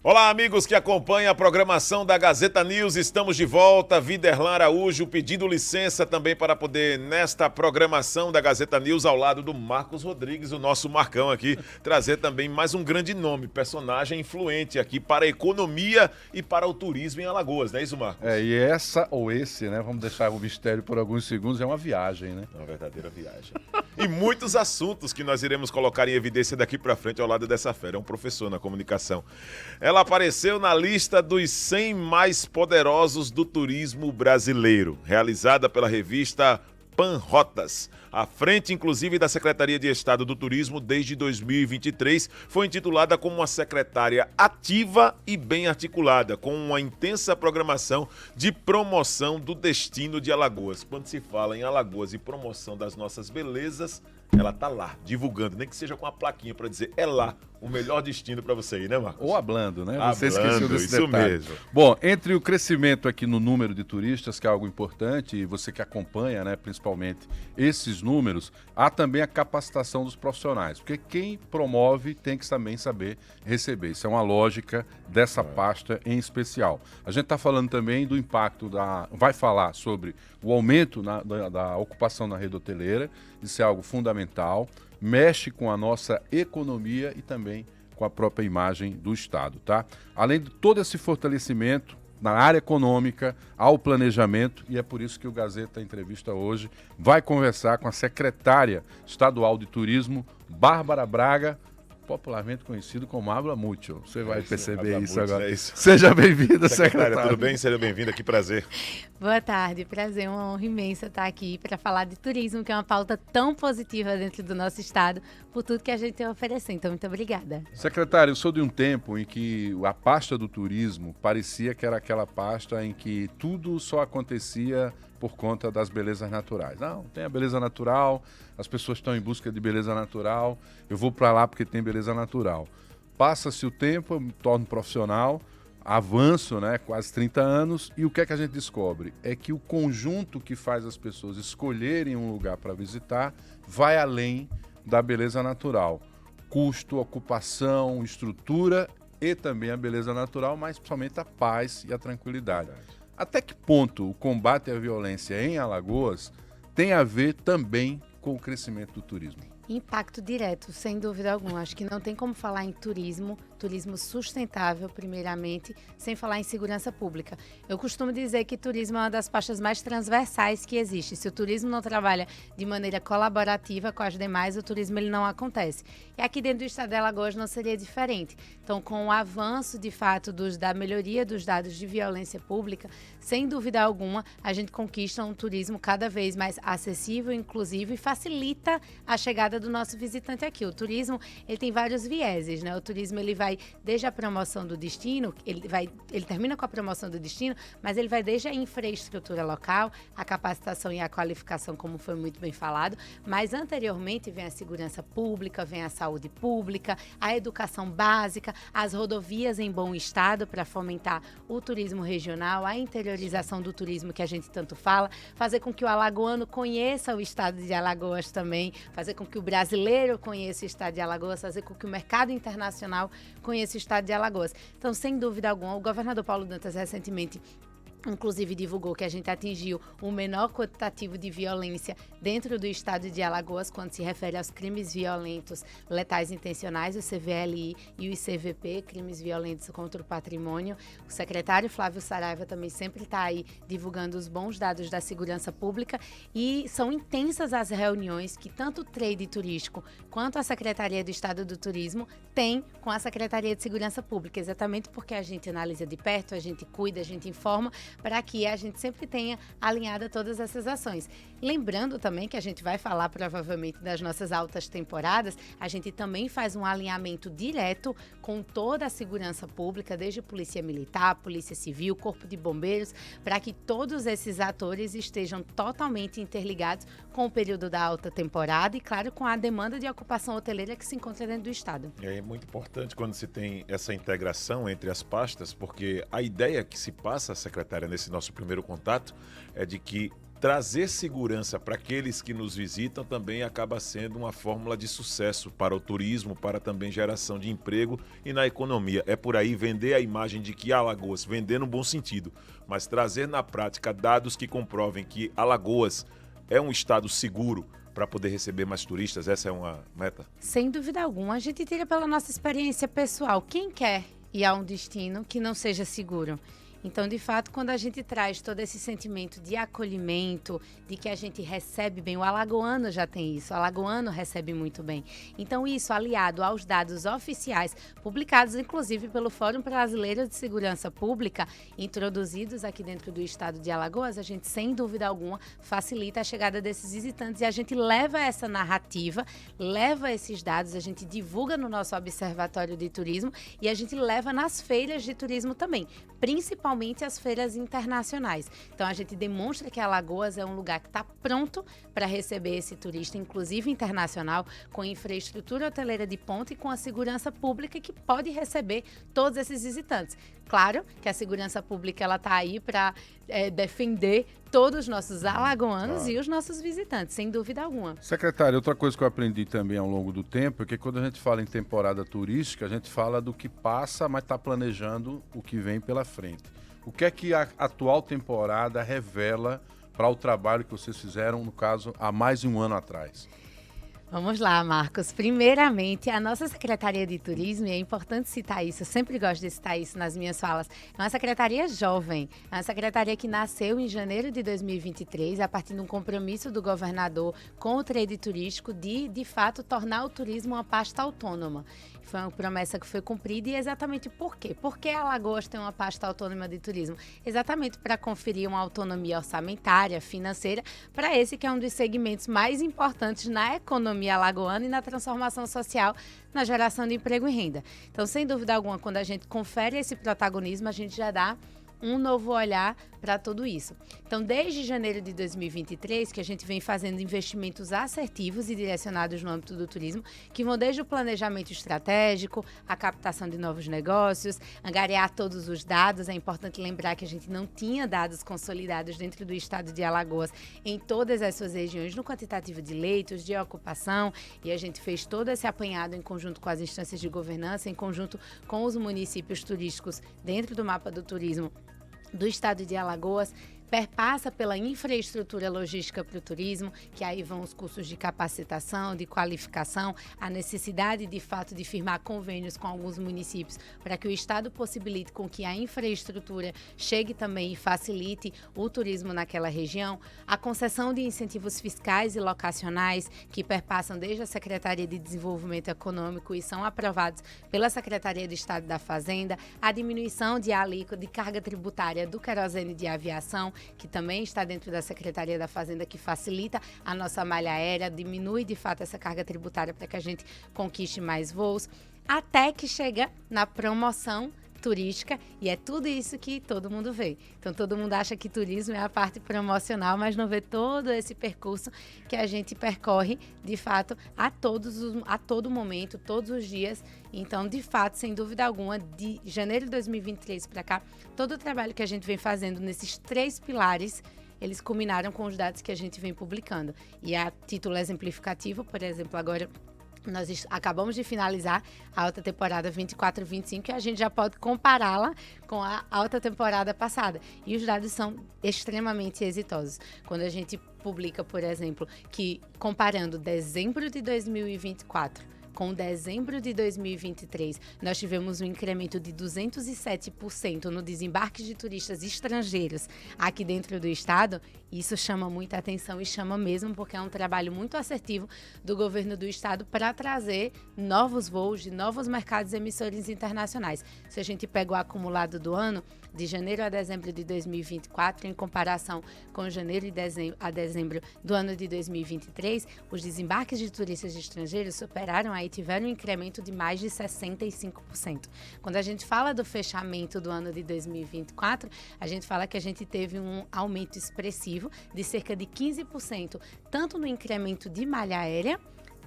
Olá, amigos que acompanham a programação da Gazeta News. Estamos de volta. Viderlan Araújo pedindo licença também para poder, nesta programação da Gazeta News, ao lado do Marcos Rodrigues, o nosso Marcão aqui, trazer também mais um grande nome, personagem influente aqui para a economia e para o turismo em Alagoas, não é isso, Marcos? E essa ou esse, né? Vamos deixar o mistério por alguns segundos, é uma viagem, né? Uma verdadeira viagem. E muitos assuntos que nós iremos colocar em evidência daqui para frente ao lado dessa fera. É um professor na comunicação. Ela apareceu na lista dos 100 mais poderosos do turismo brasileiro, realizada pela revista Pan-Rotas. À frente, inclusive, da Secretaria de Estado do Turismo desde 2023, foi intitulada como uma secretária ativa e bem articulada, com uma intensa programação de promoção do destino de Alagoas. Quando se fala em Alagoas e promoção das nossas belezas, ela tá lá, divulgando, nem que seja com uma plaquinha para dizer, é lá o melhor destino para você ir, né, Marcos? Ou hablando, né? Você esqueceu desse isso detalhe. Mesmo. Bom, entre o crescimento aqui no número de turistas, que é algo importante, e você que acompanha, né, principalmente esses números, há também a capacitação dos profissionais, porque quem promove tem que também saber receber. Isso é uma lógica dessa pasta em especial. A gente está falando também do impacto vai falar sobre o aumento da ocupação na rede hoteleira, isso é algo fundamental, mexe com a nossa economia e também com a própria imagem do Estado, tá? Além de todo esse fortalecimento na área econômica, ao planejamento, e é por isso que o Gazeta Entrevista hoje vai conversar com a secretária estadual de turismo, Bárbara Braga, popularmente conhecido como Habla Mútil. Você vai perceber isso agora. Seja bem-vinda, secretária. Tudo bem? Seja bem-vinda, que prazer. Boa tarde, prazer, uma honra imensa estar aqui para falar de turismo, que é uma pauta tão positiva dentro do nosso estado, por tudo que a gente tem a oferecer. Então, muito obrigada. Secretário, eu sou de um tempo em que a pasta do turismo parecia que era aquela pasta em que tudo só acontecia por conta das belezas naturais. Não, tem a beleza natural, as pessoas estão em busca de beleza natural, eu vou para lá porque tem beleza natural. Passa-se o tempo, eu me torno profissional, avanço, né, quase 30 anos, e o que é que a gente descobre? É que o conjunto que faz as pessoas escolherem um lugar para visitar vai além da beleza natural. Custo, ocupação, estrutura e também a beleza natural, mas principalmente a paz e a tranquilidade. Até que ponto o combate à violência em Alagoas tem a ver também com o crescimento do turismo? Impacto direto, sem dúvida alguma. Acho que não tem como falar em turismo sustentável, primeiramente, sem falar em segurança pública. Eu costumo dizer que turismo é uma das pastas mais transversais que existe. Se o turismo não trabalha de maneira colaborativa com as demais, o turismo ele não acontece. E aqui dentro do estado de Alagoas não seria diferente. Então, com o avanço, de fato, da melhoria dos dados de violência pública, sem dúvida alguma, a gente conquista um turismo cada vez mais acessível, inclusivo, e facilita a chegada do nosso visitante aqui. O turismo, ele tem vários vieses, né? O turismo, ele vai desde a promoção do destino, ele termina com a promoção do destino, mas ele vai desde a infraestrutura local, a capacitação e a qualificação, como foi muito bem falado, mas anteriormente vem a segurança pública, vem a saúde pública, a educação básica, as rodovias em bom estado para fomentar o turismo regional, a interiorização do turismo que a gente tanto fala, fazer com que o alagoano conheça o estado de Alagoas também, fazer com que o brasileiro conheça o estado de Alagoas, fazer com que o mercado internacional conheça o estado de Alagoas. Então, sem dúvida alguma, o governador Paulo Dantas recentemente inclusive divulgou que a gente atingiu o menor quantitativo de violência dentro do estado de Alagoas quando se refere aos crimes violentos letais intencionais, o CVLI e o ICVP, crimes violentos contra o patrimônio. O secretário Flávio Saraiva também sempre está aí divulgando os bons dados da segurança pública e são intensas as reuniões que tanto o trade turístico quanto a Secretaria do Estado do Turismo tem com a Secretaria de Segurança Pública, exatamente porque a gente analisa de perto, a gente cuida, a gente informa, para que a gente sempre tenha alinhada todas essas ações. Lembrando também que a gente vai falar provavelmente das nossas altas temporadas, a gente também faz um alinhamento direto com toda a segurança pública, desde Polícia Militar, Polícia Civil, Corpo de Bombeiros, para que todos esses atores estejam totalmente interligados com o período da alta temporada e, claro, com a demanda de ocupação hoteleira que se encontra dentro do estado. É muito importante quando se tem essa integração entre as pastas, porque a ideia que se passa, secretária, nesse nosso primeiro contato, é de que trazer segurança para aqueles que nos visitam também acaba sendo uma fórmula de sucesso para o turismo, para também geração de emprego e na economia. É por aí vender a imagem de que Alagoas, vender no bom sentido, mas trazer na prática dados que comprovem que Alagoas é um estado seguro para poder receber mais turistas. Essa é uma meta? Sem dúvida alguma. A gente tira pela nossa experiência pessoal. Quem quer ir a um destino que não seja seguro? Então, de fato, quando a gente traz todo esse sentimento de acolhimento, de que a gente recebe bem, o alagoano já tem isso, o alagoano recebe muito bem. Então, isso aliado aos dados oficiais, publicados inclusive pelo Fórum Brasileiro de Segurança Pública, introduzidos aqui dentro do estado de Alagoas, a gente, sem dúvida alguma, facilita a chegada desses visitantes e a gente leva essa narrativa, leva esses dados, a gente divulga no nosso Observatório de Turismo e a gente leva nas feiras de turismo também, principalmente as feiras internacionais. Então, a gente demonstra que Alagoas é um lugar que está pronto para receber esse turista, inclusive internacional, com infraestrutura hoteleira de ponta e com a segurança pública que pode receber todos esses visitantes. Claro que a segurança pública está aí para defender todos os nossos alagoanos e os nossos visitantes, sem dúvida alguma. Secretário, outra coisa que eu aprendi também ao longo do tempo é que quando a gente fala em temporada turística, a gente fala do que passa, mas está planejando o que vem pela frente. O que é que a atual temporada revela para o trabalho que vocês fizeram, no caso, há mais de um ano atrás? Vamos lá, Marcos. Primeiramente, a nossa Secretaria de Turismo, e é importante citar isso, eu sempre gosto de citar isso nas minhas falas, é uma secretaria jovem, é uma secretaria que nasceu em janeiro de 2023, a partir de um compromisso do governador com o trade turístico de fato, tornar o turismo uma pasta autônoma. Foi uma promessa que foi cumprida e exatamente por quê? Por que Alagoas tem uma pasta autônoma de turismo? Exatamente para conferir uma autonomia orçamentária, financeira, para esse que é um dos segmentos mais importantes na economia alagoana e na transformação social, na geração de emprego e renda. Então, sem dúvida alguma, quando a gente confere esse protagonismo, a gente já dá um novo olhar para tudo isso. Então, desde janeiro de 2023, que a gente vem fazendo investimentos assertivos e direcionados no âmbito do turismo, que vão desde o planejamento estratégico, a captação de novos negócios, angariar todos os dados. É importante lembrar que a gente não tinha dados consolidados dentro do estado de Alagoas em todas as suas regiões, no quantitativo de leitos, de ocupação, e a gente fez todo esse apanhado em conjunto com as instâncias de governança, em conjunto com os municípios turísticos dentro do mapa do turismo do estado de Alagoas, perpassa pela infraestrutura logística para o turismo, que aí vão os cursos de capacitação, de qualificação, a necessidade, de fato, de firmar convênios com alguns municípios para que o Estado possibilite com que a infraestrutura chegue também e facilite o turismo naquela região, a concessão de incentivos fiscais e locacionais que perpassam desde a Secretaria de Desenvolvimento Econômico e são aprovados pela Secretaria de Estado da Fazenda, a diminuição de alíquota de carga tributária do querosene de aviação, que também está dentro da Secretaria da Fazenda, que facilita a nossa malha aérea, diminui de fato essa carga tributária para que a gente conquiste mais voos, até que chega na promoção turística, e é tudo isso que todo mundo vê. Então, todo mundo acha que turismo é a parte promocional, mas não vê todo esse percurso que a gente percorre, de fato, a todo momento, todos os dias. Então, de fato, sem dúvida alguma, de janeiro de 2023 para cá, todo o trabalho que a gente vem fazendo nesses 3 pilares, eles culminaram com os dados que a gente vem publicando. E a título exemplificativo, por exemplo, agora nós acabamos de finalizar a alta temporada 24-25 e a gente já pode compará-la com a alta temporada passada. E os dados são extremamente exitosos. Quando a gente publica, por exemplo, que comparando dezembro de 2024 com dezembro de 2023, nós tivemos um incremento de 207% no desembarque de turistas estrangeiros aqui dentro do estado. Isso chama muita atenção e chama mesmo, porque é um trabalho muito assertivo do governo do estado para trazer novos voos de novos mercados emissores internacionais. Se a gente pega o acumulado do ano, de janeiro a dezembro de 2024, em comparação com janeiro a dezembro do ano de 2023, os desembarques de turistas estrangeiros superaram aí, tiveram um incremento de mais de 65%. Quando a gente fala do fechamento do ano de 2024, a gente fala que a gente teve um aumento expressivo de cerca de 15%, tanto no incremento de malha aérea,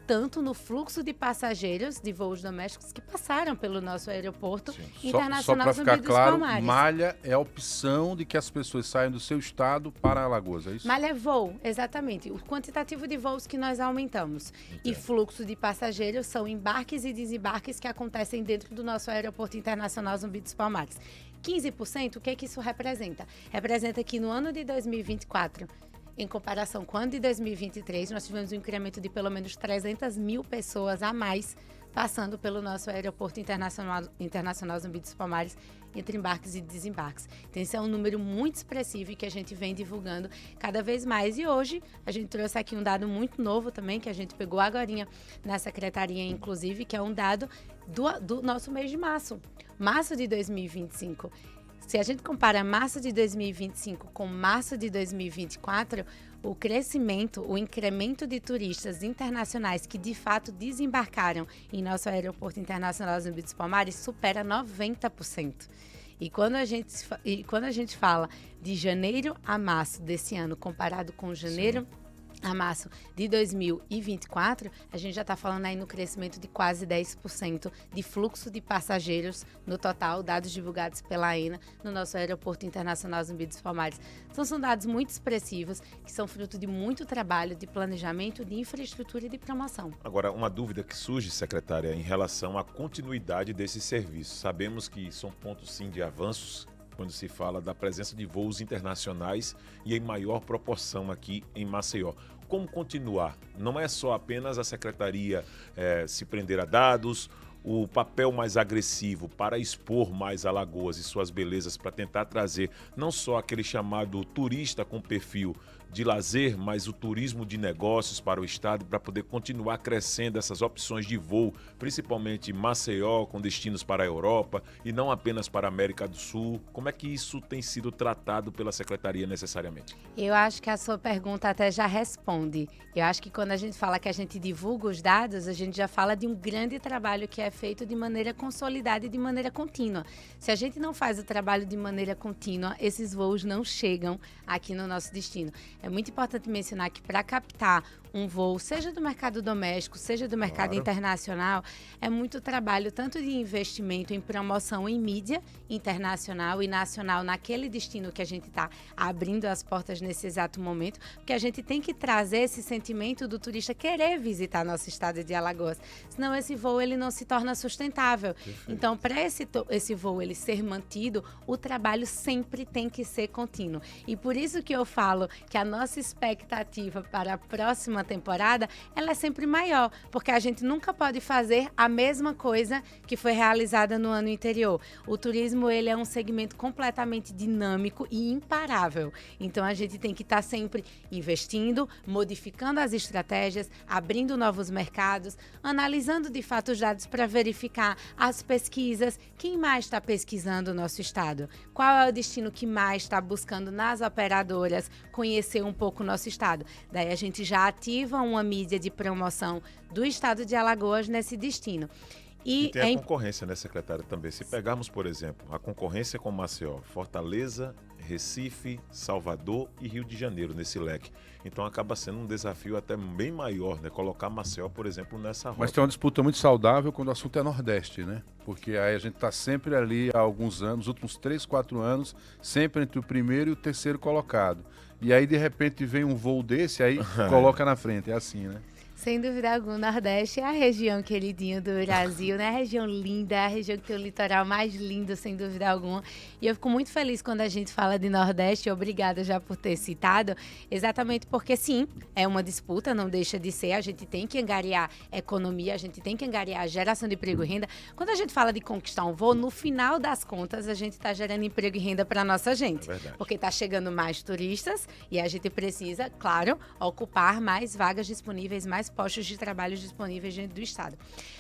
tanto no fluxo de passageiros de voos domésticos que passaram pelo nosso aeroporto internacional Só para Zumbi ficar dos claro, Palmares. malha é a opção de que as pessoas saiam do seu estado para Alagoas, é isso? Malha é voo, exatamente. O quantitativo de voos que nós aumentamos. E fluxo de passageiros são embarques e desembarques que acontecem dentro do nosso aeroporto internacional Zumbi dos Palmares. 15%, o que é que isso representa? Representa que no ano de 2024, em comparação com o ano de 2023, nós tivemos um incremento de pelo menos 300 mil pessoas a mais passando pelo nosso aeroporto internacional Zumbi dos Palmares entre embarques e desembarques. Então, esse é um número muito expressivo e que a gente vem divulgando cada vez mais. E hoje, a gente trouxe aqui um dado muito novo também, que a gente pegou agorinha na secretaria, inclusive, que é um dado do nosso mês de março. Março de 2025. Se a gente compara março de 2025 com março de 2024, o crescimento, o incremento de turistas internacionais que de fato desembarcaram em nosso aeroporto internacional Zumbi dos Palmares supera 90%. E quando a gente fala de janeiro a março desse ano, comparado com janeiro a março de 2024, a gente já está falando aí no crescimento de quase 10% de fluxo de passageiros no total, dados divulgados pela AENA no nosso aeroporto internacional Zumbi dos Palmares. Então, são dados muito expressivos, que são fruto de muito trabalho, de planejamento, de infraestrutura e de promoção. Agora, uma dúvida que surge, secretária, em relação à continuidade desse serviço. Sabemos que são pontos, sim, de avanços, quando se fala da presença de voos internacionais e em maior proporção aqui em Maceió. Como continuar? Não é só apenas a secretaria se prender a dados, o papel mais agressivo para expor mais Alagoas e suas belezas, para tentar trazer não só aquele chamado turista com perfil de lazer, mas o turismo de negócios para o estado, para poder continuar crescendo essas opções de voo, principalmente Maceió, com destinos para a Europa e não apenas para a América do Sul. Como é que isso tem sido tratado pela secretaria necessariamente? Eu acho que a sua pergunta até já responde. Eu acho que quando a gente fala que a gente divulga os dados, a gente já fala de um grande trabalho que é feito de maneira consolidada e de maneira contínua. Se a gente não faz o trabalho de maneira contínua, esses voos não chegam aqui no nosso destino. É muito importante mencionar que para captar um voo, seja do mercado doméstico, seja do mercado internacional, é muito trabalho tanto de investimento em promoção em mídia internacional e nacional naquele destino que a gente está abrindo as portas nesse exato momento, porque a gente tem que trazer esse sentimento do turista querer visitar nosso estado de Alagoas, senão esse voo ele não se torna sustentável. Perfeito. Então, para esse voo ele ser mantido, o trabalho sempre tem que ser contínuo. E por isso que eu falo que a nossa expectativa para a próxima temporada, ela é sempre maior, porque a gente nunca pode fazer a mesma coisa que foi realizada no ano anterior. O turismo, ele é um segmento completamente dinâmico e imparável. Então, a gente tem que estar sempre investindo, modificando as estratégias, abrindo novos mercados, analisando de fato os dados para verificar as pesquisas, quem mais está pesquisando o nosso estado, qual é o destino que mais está buscando nas operadoras conhecer um pouco o nosso estado. Daí a gente já ativa uma mídia de promoção do estado de Alagoas nesse destino. E tem a concorrência, né, secretária, também. Se pegarmos, por exemplo, a concorrência com Maceió, Fortaleza, Recife, Salvador e Rio de Janeiro nesse leque. Então acaba sendo um desafio até bem maior, né? Colocar Maceió, por exemplo, nessa rota. Mas tem uma disputa muito saudável quando o assunto é Nordeste, né? Porque aí a gente está sempre ali há alguns anos, últimos 3, 4 anos, sempre entre o primeiro e o terceiro colocado. E aí, de repente, vem um voo desse, aí coloca na frente. É assim, né? Sem dúvida alguma, o Nordeste é a região queridinha do Brasil, né? A região linda, a região que tem o litoral mais lindo, sem dúvida alguma. E eu fico muito feliz quando a gente fala de Nordeste, obrigada já por ter citado, exatamente porque, sim, é uma disputa, não deixa de ser, a gente tem que angariar economia, a gente tem que angariar geração de emprego e renda. Quando a gente fala de conquistar um voo, no final das contas, a gente está gerando emprego e renda para a nossa gente. Porque está chegando mais turistas e a gente precisa, claro, ocupar mais vagas disponíveis, mais postos de trabalho disponíveis dentro do estado.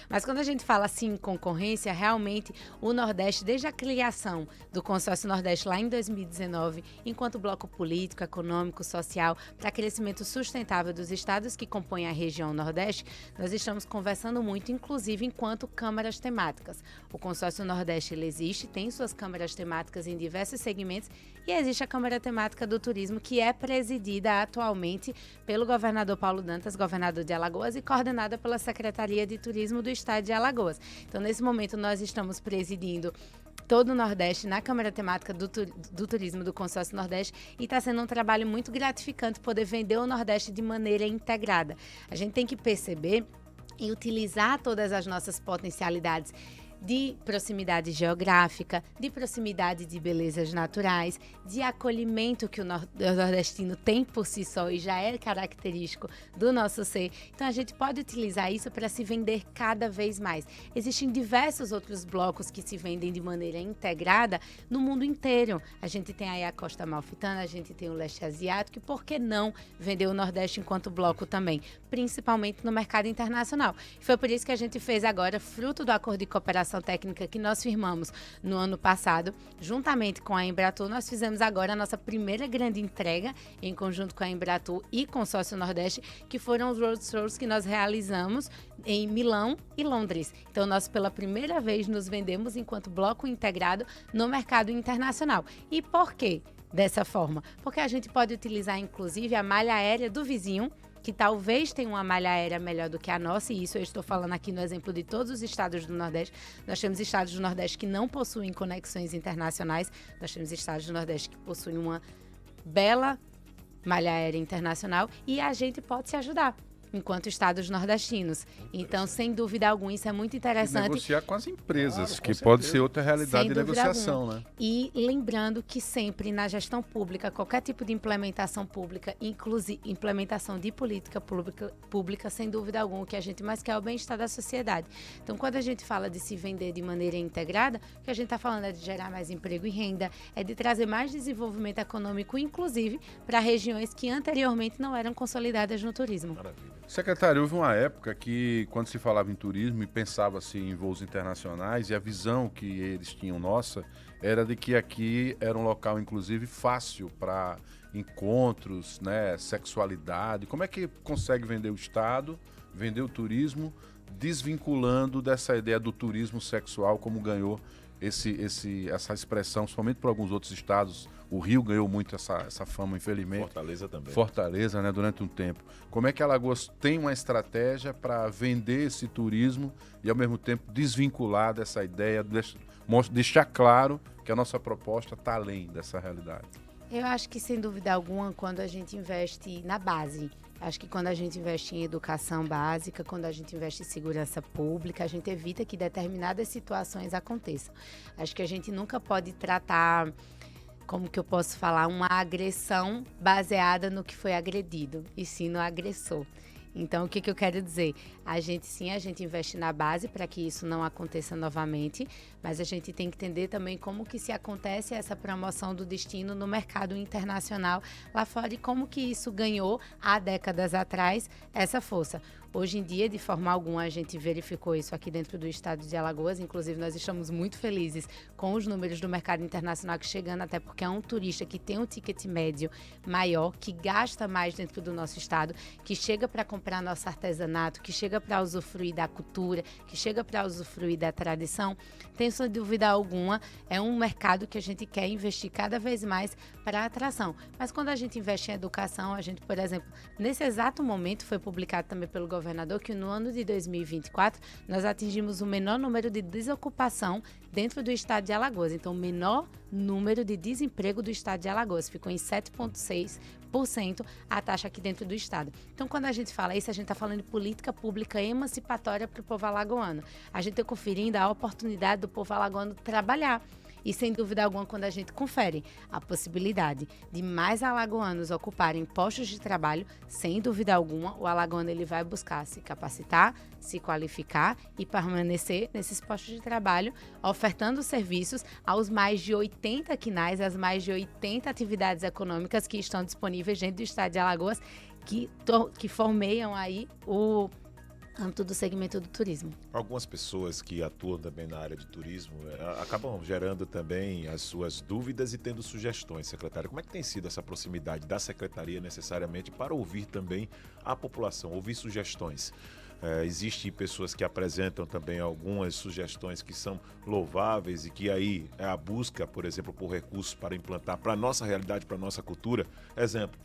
Mas quando a gente fala assim em concorrência, realmente o Nordeste, desde a criação do Consórcio Nordeste lá em 2019, 2019, enquanto bloco político, econômico, social, para crescimento sustentável dos estados que compõem a região Nordeste, nós estamos conversando muito, inclusive enquanto câmaras temáticas. O Consórcio Nordeste ele existe, tem suas câmaras temáticas em diversos segmentos e existe a Câmara Temática do Turismo, que é presidida atualmente pelo governador Paulo Dantas, governador de Alagoas, e coordenada pela Secretaria de Turismo do Estado de Alagoas. Então, nesse momento, nós estamos presidindo todo o Nordeste na Câmara Temática do Turismo do Consórcio Nordeste e está sendo um trabalho muito gratificante poder vender o Nordeste de maneira integrada. A gente tem que perceber e utilizar todas as nossas potencialidades de proximidade geográfica, de proximidade de belezas naturais, de acolhimento que o nordestino tem por si só e já é característico do nosso ser. Então, a gente pode utilizar isso para se vender cada vez mais. Existem diversos outros blocos que se vendem de maneira integrada no mundo inteiro. A gente tem aí a Costa Amalfitana, a gente tem o Leste Asiático, e por que não vender o Nordeste enquanto bloco também? Principalmente no mercado internacional. Foi por isso que a gente fez agora, fruto do acordo de cooperação técnica que nós firmamos no ano passado, juntamente com a Embratur, nós fizemos agora a nossa primeira grande entrega em conjunto com a Embratur e Consórcio Nordeste, que foram os roadshows que nós realizamos em Milão e Londres. Então, nós pela primeira vez nos vendemos enquanto bloco integrado no mercado internacional. E por quê dessa forma? Porque a gente pode utilizar, inclusive, a malha aérea do vizinho, que talvez tenha uma malha aérea melhor do que a nossa, e isso eu estou falando aqui no exemplo de todos os estados do Nordeste. Nós temos estados do Nordeste que não possuem conexões internacionais, nós temos estados do Nordeste que possuem uma bela malha aérea internacional, e a gente pode se ajudar enquanto estados nordestinos. Então, sem dúvida alguma, isso é muito interessante. E negociar com as empresas, claro, que certeza. pode ser outra realidade de Sem dúvida negociação, alguma. né? E lembrando que sempre na gestão pública, qualquer tipo de implementação pública, inclusive implementação de política pública, sem dúvida alguma, o que a gente mais quer é o bem-estar da sociedade. Então, quando a gente fala de se vender de maneira integrada, o que a gente está falando é de gerar mais emprego e renda, é de trazer mais desenvolvimento econômico, inclusive para regiões que anteriormente não eram consolidadas no turismo. Maravilha. Secretário, houve uma época que, quando se falava em turismo e pensava-se em voos internacionais, e a visão que eles tinham nossa era de que aqui era um local, inclusive, fácil para encontros, né, sexualidade. Como é que consegue vender o Estado, vender o turismo, desvinculando dessa ideia do turismo sexual, como ganhou essa expressão, somente por alguns outros estados? O Rio ganhou muito essa fama, infelizmente. Fortaleza também. Fortaleza, né, durante um tempo. Como é que Alagoas tem uma estratégia para vender esse turismo e, ao mesmo tempo, desvincular dessa ideia, deixar claro que a nossa proposta está além dessa realidade? Eu acho que, sem dúvida alguma, quando a gente investe na base, acho que quando a gente investe em educação básica, quando a gente investe em segurança pública, a gente evita que determinadas situações aconteçam. Acho que a gente nunca pode tratar, como que eu posso falar, uma agressão baseada no que foi agredido, e sim no agressor. Então, o que eu quero dizer? A gente investe na base para que isso não aconteça novamente, mas a gente tem que entender também como que se acontece essa promoção do destino no mercado internacional lá fora e como que isso ganhou, há décadas atrás, essa força. Hoje em dia, de forma alguma, a gente verificou isso aqui dentro do estado de Alagoas. Inclusive, nós estamos muito felizes com os números do mercado internacional que chegando, até porque é um turista que tem um ticket médio maior, que gasta mais dentro do nosso estado, que chega para comprar nosso artesanato, que chega para usufruir da cultura, que chega para usufruir da tradição. Tem, sem dúvida alguma, é um mercado que a gente quer investir cada vez mais para a atração. Mas quando a gente investe em educação, a gente, por exemplo, nesse exato momento, foi publicado também pelo governador que no ano de 2024 nós atingimos o menor número de desocupação dentro do estado de Alagoas. Então, o menor número de desemprego do estado de Alagoas ficou em 7,6% a taxa aqui dentro do estado. Então, quando a gente fala isso, a gente está falando de política pública emancipatória para o povo alagoano. A gente está conferindo a oportunidade do povo alagoano trabalhar. E, sem dúvida alguma, quando a gente confere a possibilidade de mais alagoanos ocuparem postos de trabalho, sem dúvida alguma, o alagoano ele vai buscar se capacitar, se qualificar e permanecer nesses postos de trabalho, ofertando serviços aos mais de 80 quinais, às mais de 80 atividades econômicas que estão disponíveis dentro do estado de Alagoas, que formeiam aí âmbito do segmento do turismo. Algumas pessoas que atuam também na área de turismo acabam gerando também as suas dúvidas e tendo sugestões, secretária. Como é que tem sido essa proximidade da secretaria necessariamente para ouvir também a população, ouvir sugestões? Existem pessoas que apresentam também algumas sugestões que são louváveis e que aí é a busca, por exemplo, por recursos para implantar para a nossa realidade, para a nossa cultura. Exemplo,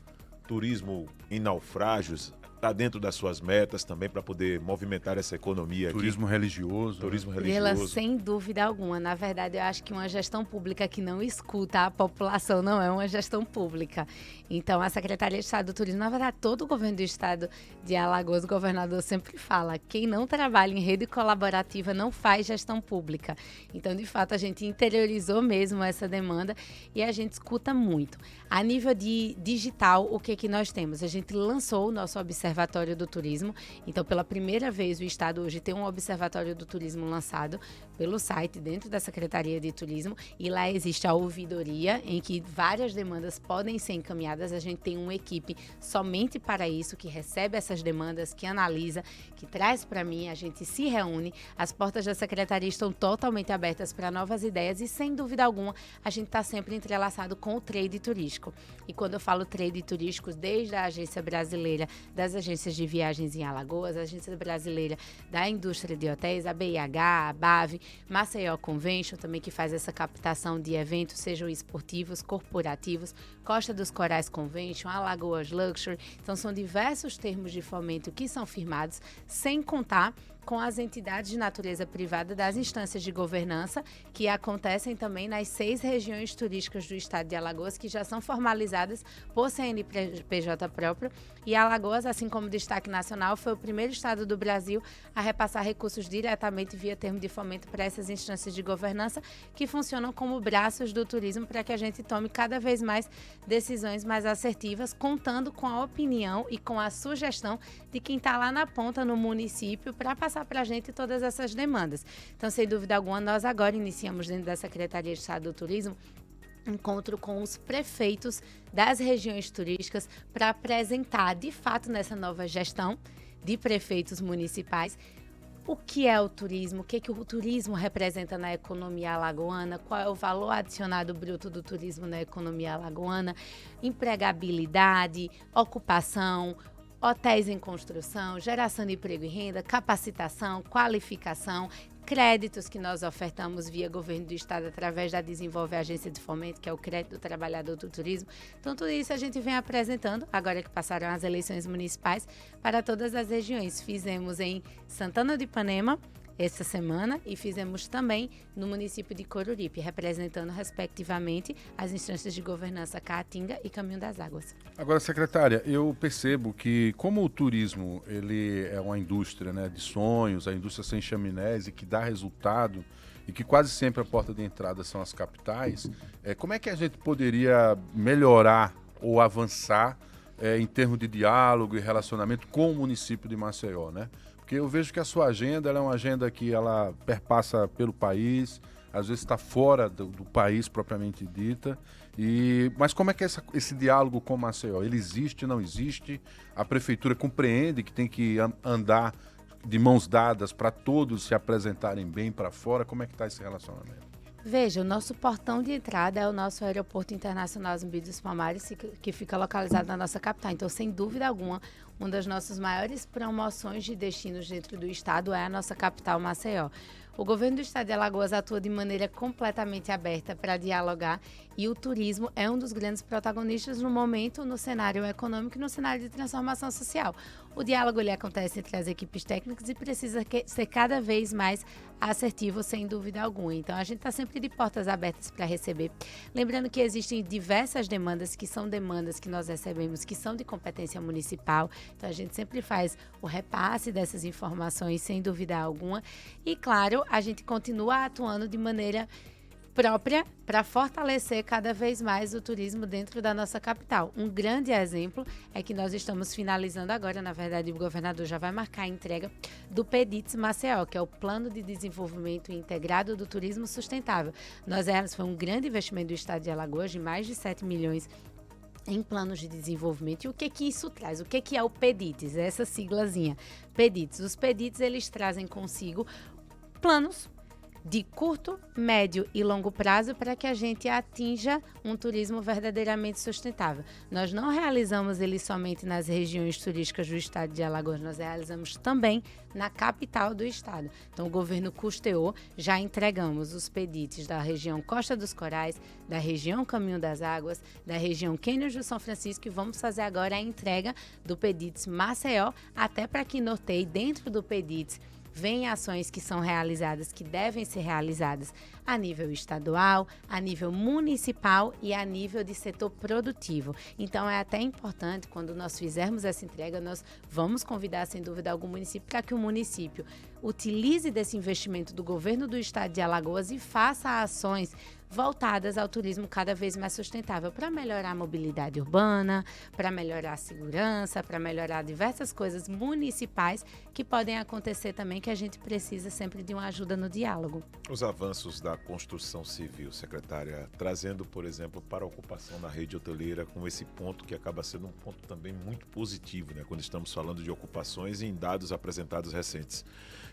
turismo em naufrágios, está dentro das suas metas também para poder movimentar essa economia aqui. Turismo religioso. Turismo Vila, religioso. sem dúvida alguma. Na verdade, eu acho que uma gestão pública que não escuta a população não é uma gestão pública. Então, a Secretaria de Estado do Turismo, na verdade, todo o governo do estado de Alagoas, o governador sempre fala, quem não trabalha em rede colaborativa não faz gestão pública. Então, de fato, a gente interiorizou mesmo essa demanda e a gente escuta muito. A nível de digital, o que nós temos? A gente lançou o nosso Observatório do Turismo. Então, pela primeira vez, o estado hoje tem um Observatório do Turismo lançado pelo site dentro da Secretaria de Turismo e lá existe a ouvidoria em que várias demandas podem ser encaminhadas. A gente tem uma equipe somente para isso, que recebe essas demandas, que analisa, que traz para mim, a gente se reúne. As portas da Secretaria estão totalmente abertas para novas ideias e, sem dúvida alguma, a gente está sempre entrelaçado com o trade turístico. E quando eu falo trade turístico, desde a Agência Brasileira das Agências de Viagens em Alagoas, a Agência Brasileira da Indústria de Hotéis, a BIH, a BAV, Maceió Convention, também que faz essa captação de eventos, sejam esportivos, corporativos, Costa dos Corais Convention, Alagoas Luxury. Então, são diversos termos de fomento que são firmados, sem contar com as entidades de natureza privada das instâncias de governança, que acontecem também nas 6 regiões turísticas do estado de Alagoas, que já são formalizadas por CNPJ próprio. E Alagoas, assim como destaque nacional, foi o primeiro estado do Brasil a repassar recursos diretamente via termo de fomento para essas instâncias de governança, que funcionam como braços do turismo para que a gente tome cada vez mais decisões mais assertivas, contando com a opinião e com a sugestão de quem está lá na ponta no município para passar para a gente todas essas demandas. Então, sem dúvida alguma, nós agora iniciamos dentro da Secretaria de Estado do Turismo encontro com os prefeitos das regiões turísticas para apresentar, de fato, nessa nova gestão de prefeitos municipais, o que é o turismo, o que o turismo representa na economia alagoana, qual é o valor adicionado bruto do turismo na economia alagoana, empregabilidade, ocupação, hotéis em construção, geração de emprego e renda, capacitação, qualificação, créditos que nós ofertamos via governo do estado através da Desenvolve Agência de Fomento, que é o crédito do trabalhador do turismo. Então, tudo isso a gente vem apresentando, agora que passaram as eleições municipais, para todas as regiões. Fizemos em Santana do Ipanema essa semana e fizemos também no município de Coruripe, representando respectivamente as instâncias de governança Caatinga e Caminho das Águas. Agora, secretária, eu percebo que como o turismo ele é uma indústria, né, de sonhos, a indústria sem chaminés e que dá resultado e que quase sempre a porta de entrada são as capitais, como é que a gente poderia melhorar ou avançar em termos de diálogo e relacionamento com o município de Maceió, né? Porque eu vejo que a sua agenda ela é uma agenda que ela perpassa pelo país, às vezes está fora do país propriamente dita. Mas como é que é esse diálogo com Maceió? Ele existe, não existe? A prefeitura compreende que tem que andar de mãos dadas para todos se apresentarem bem para fora? Como é que está esse relacionamento? Veja, o nosso portão de entrada é o nosso aeroporto internacional Zumbi dos Palmares, que fica localizado na nossa capital. Então, sem dúvida alguma, uma das nossas maiores promoções de destinos dentro do estado é a nossa capital, Maceió. O governo do estado de Alagoas atua de maneira completamente aberta para dialogar e o turismo é um dos grandes protagonistas no momento no cenário econômico e no cenário de transformação social. O diálogo ele acontece entre as equipes técnicas e precisa ser cada vez mais assertivo, sem dúvida alguma. Então, a gente está sempre de portas abertas para receber. Lembrando que existem diversas demandas que são demandas que nós recebemos, que são de competência municipal. Então, a gente sempre faz o repasse dessas informações, sem dúvida alguma. E, claro, a gente continua atuando de maneira própria para fortalecer cada vez mais o turismo dentro da nossa capital. Um grande exemplo é que nós estamos finalizando agora, na verdade o governador já vai marcar a entrega do PEDITS Maceió, que é o Plano de Desenvolvimento Integrado do Turismo Sustentável. Foi um grande investimento do estado de Alagoas, de mais de 7 milhões em planos de desenvolvimento. E o que isso traz? O que é o PEDITES? Essa siglazinha, PEDITES. Os PEDITES, eles trazem consigo planos de curto, médio e longo prazo para que a gente atinja um turismo verdadeiramente sustentável. Nós não realizamos ele somente nas regiões turísticas do estado de Alagoas, nós realizamos também na capital do estado. Então, o governo custeou, já entregamos os PEDITES da região Costa dos Corais, da região Caminho das Águas, da região Cânions do São Francisco, e vamos fazer agora a entrega do PEDITES Maceió, até para que norteie dentro do PEDITES vem ações que são realizadas, que devem ser realizadas a nível estadual, a nível municipal e a nível de setor produtivo. Então, é até importante, quando nós fizermos essa entrega, nós vamos convidar, sem dúvida, algum município para que o município utilize desse investimento do governo do estado de Alagoas e faça ações voltadas ao turismo cada vez mais sustentável, para melhorar a mobilidade urbana, para melhorar a segurança, para melhorar diversas coisas municipais que podem acontecer também, que a gente precisa sempre de uma ajuda no diálogo. Os avanços da construção civil, secretária, trazendo, por exemplo, para a ocupação na rede hoteleira, com esse ponto que acaba sendo um ponto também muito positivo, né, quando estamos falando de ocupações em dados apresentados recentes.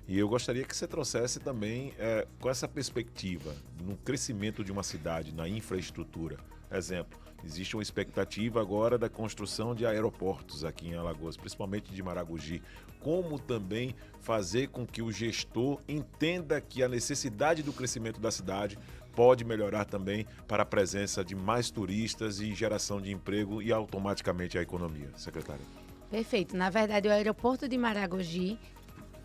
E eu gostaria que você trouxesse também, com essa perspectiva, no crescimento de uma cidade, na infraestrutura. Exemplo, existe uma expectativa agora da construção de aeroportos aqui em Alagoas, principalmente de Maragogi. Como também fazer com que o gestor entenda que a necessidade do crescimento da cidade pode melhorar também para a presença de mais turistas e geração de emprego e automaticamente a economia, secretária. Perfeito. Na verdade, o aeroporto de Maragogi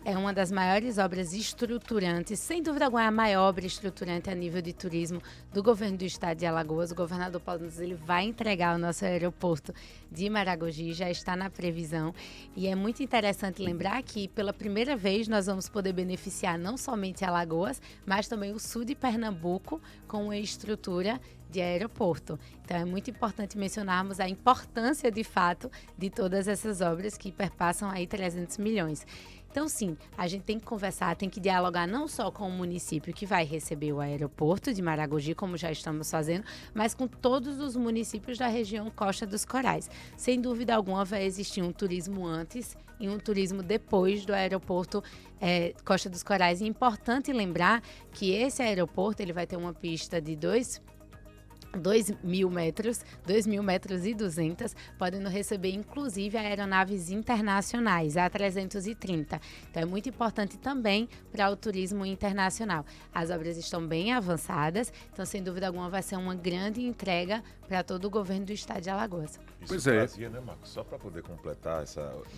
é uma das maiores obras estruturantes, sem dúvida alguma, a maior obra estruturante a nível de turismo do governo do estado de Alagoas. O governador Paulo Nunes, ele vai entregar o nosso aeroporto de Maragogi, já está na previsão. E é muito interessante lembrar que, pela primeira vez, nós vamos poder beneficiar não somente Alagoas, mas também o sul de Pernambuco com uma estrutura de aeroporto. Então, é muito importante mencionarmos a importância, de fato, de todas essas obras que perpassam aí 300 milhões. Então, sim, a gente tem que conversar, tem que dialogar não só com o município que vai receber o aeroporto de Maragogi, como já estamos fazendo, mas com todos os municípios da região Costa dos Corais. Sem dúvida alguma, vai existir um turismo antes e um turismo depois do aeroporto Costa dos Corais. E é importante lembrar que esse aeroporto ele vai ter uma pista de 2.000 metros, 2.000 metros e 200, podendo receber inclusive aeronaves internacionais, A330. Então é muito importante também para o turismo internacional. As obras estão bem avançadas, então sem dúvida alguma vai ser uma grande entrega para todo o governo do estado de Alagoas. Isso Pois trazia, né, Marcos? Só para poder completar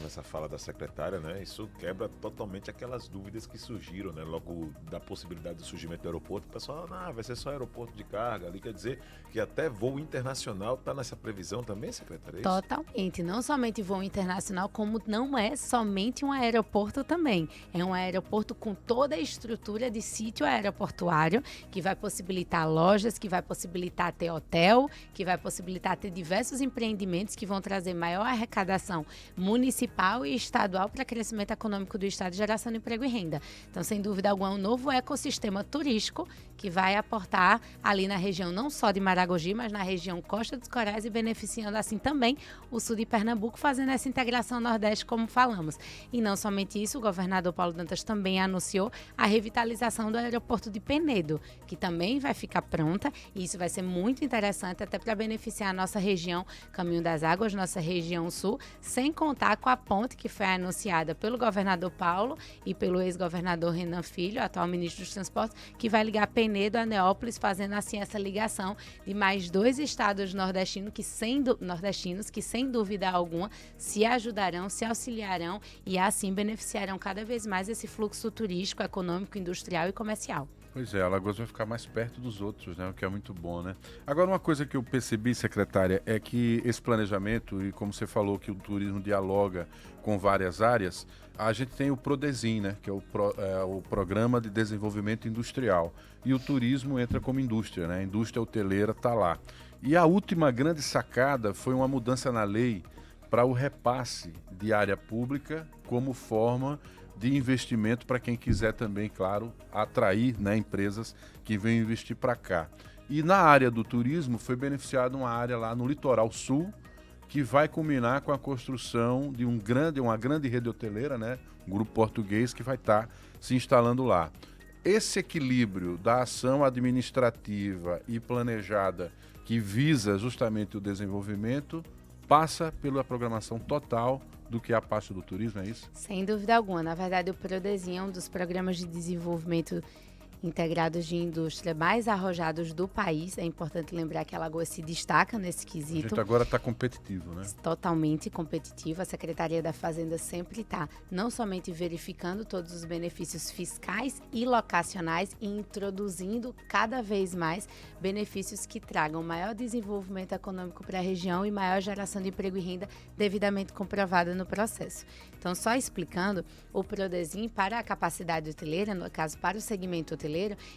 nessa fala da secretária, né? Isso quebra totalmente aquelas dúvidas que surgiram, né? Logo da possibilidade do surgimento do aeroporto, o pessoal, vai ser só aeroporto de carga ali, quer dizer que até voo internacional está nessa previsão também, secretária? Totalmente, não somente voo internacional, como não é somente um aeroporto também. É um aeroporto com toda a estrutura de sítio aeroportuário, que vai possibilitar lojas, que vai possibilitar ter hotel, que vai possibilitar ter diversos empreendimentos que vão trazer maior arrecadação municipal e estadual para crescimento econômico do estado, geração de emprego e renda. Então, sem dúvida alguma, um novo ecossistema turístico que vai aportar ali na região não só de Maragogi, mas na região Costa dos Corais e beneficiando assim também o sul de Pernambuco, fazendo essa integração Nordeste, como falamos. E não somente isso, o governador Paulo Dantas também anunciou a revitalização do aeroporto de Penedo, que também vai ficar pronta, e isso vai ser muito interessante até para beneficiar a nossa região Caminho das Águas, nossa região sul, sem contar com a ponte que foi anunciada pelo governador Paulo e pelo ex-governador Renan Filho, atual ministro dos Transportes, que vai ligar Penedo a Neópolis, fazendo assim essa ligação de mais 2 estados nordestinos que, sem dúvida alguma, se ajudarão, se auxiliarão e assim beneficiarão cada vez mais esse fluxo turístico, econômico, industrial e comercial. Pois é, Alagoas vai ficar mais perto dos outros, né? O que é muito bom, né? Agora, uma coisa que eu percebi, secretária, é que esse planejamento, e como você falou que o turismo dialoga com várias áreas, a gente tem o Prodesim, né? Que é o Programa de Desenvolvimento Industrial. E o turismo entra como indústria, né? A indústria hoteleira está lá. E a última grande sacada foi uma mudança na lei para o repasse de área pública como forma de investimento para quem quiser também, claro, atrair, né, empresas que venham investir para cá. E na área do turismo foi beneficiada uma área lá no litoral sul que vai culminar com a construção de uma grande rede hoteleira, né? Um grupo português que vai estar se instalando lá. Esse equilíbrio da ação administrativa e planejada que visa justamente o desenvolvimento passa pela programação total do que é a parte do turismo, é isso? Sem dúvida alguma. Na verdade, o Prodesim é um dos programas de desenvolvimento integrados de indústria mais arrojados do país. É importante lembrar que a Alagoas se destaca nesse quesito. A gente agora está competitivo, né? Totalmente competitivo. A Secretaria da Fazenda sempre está não somente verificando todos os benefícios fiscais e locacionais e introduzindo cada vez mais benefícios que tragam maior desenvolvimento econômico para a região e maior geração de emprego e renda devidamente comprovada no processo. Então, só explicando, o Prodesim para a capacidade hoteleira, no caso para o segmento hoteleiro,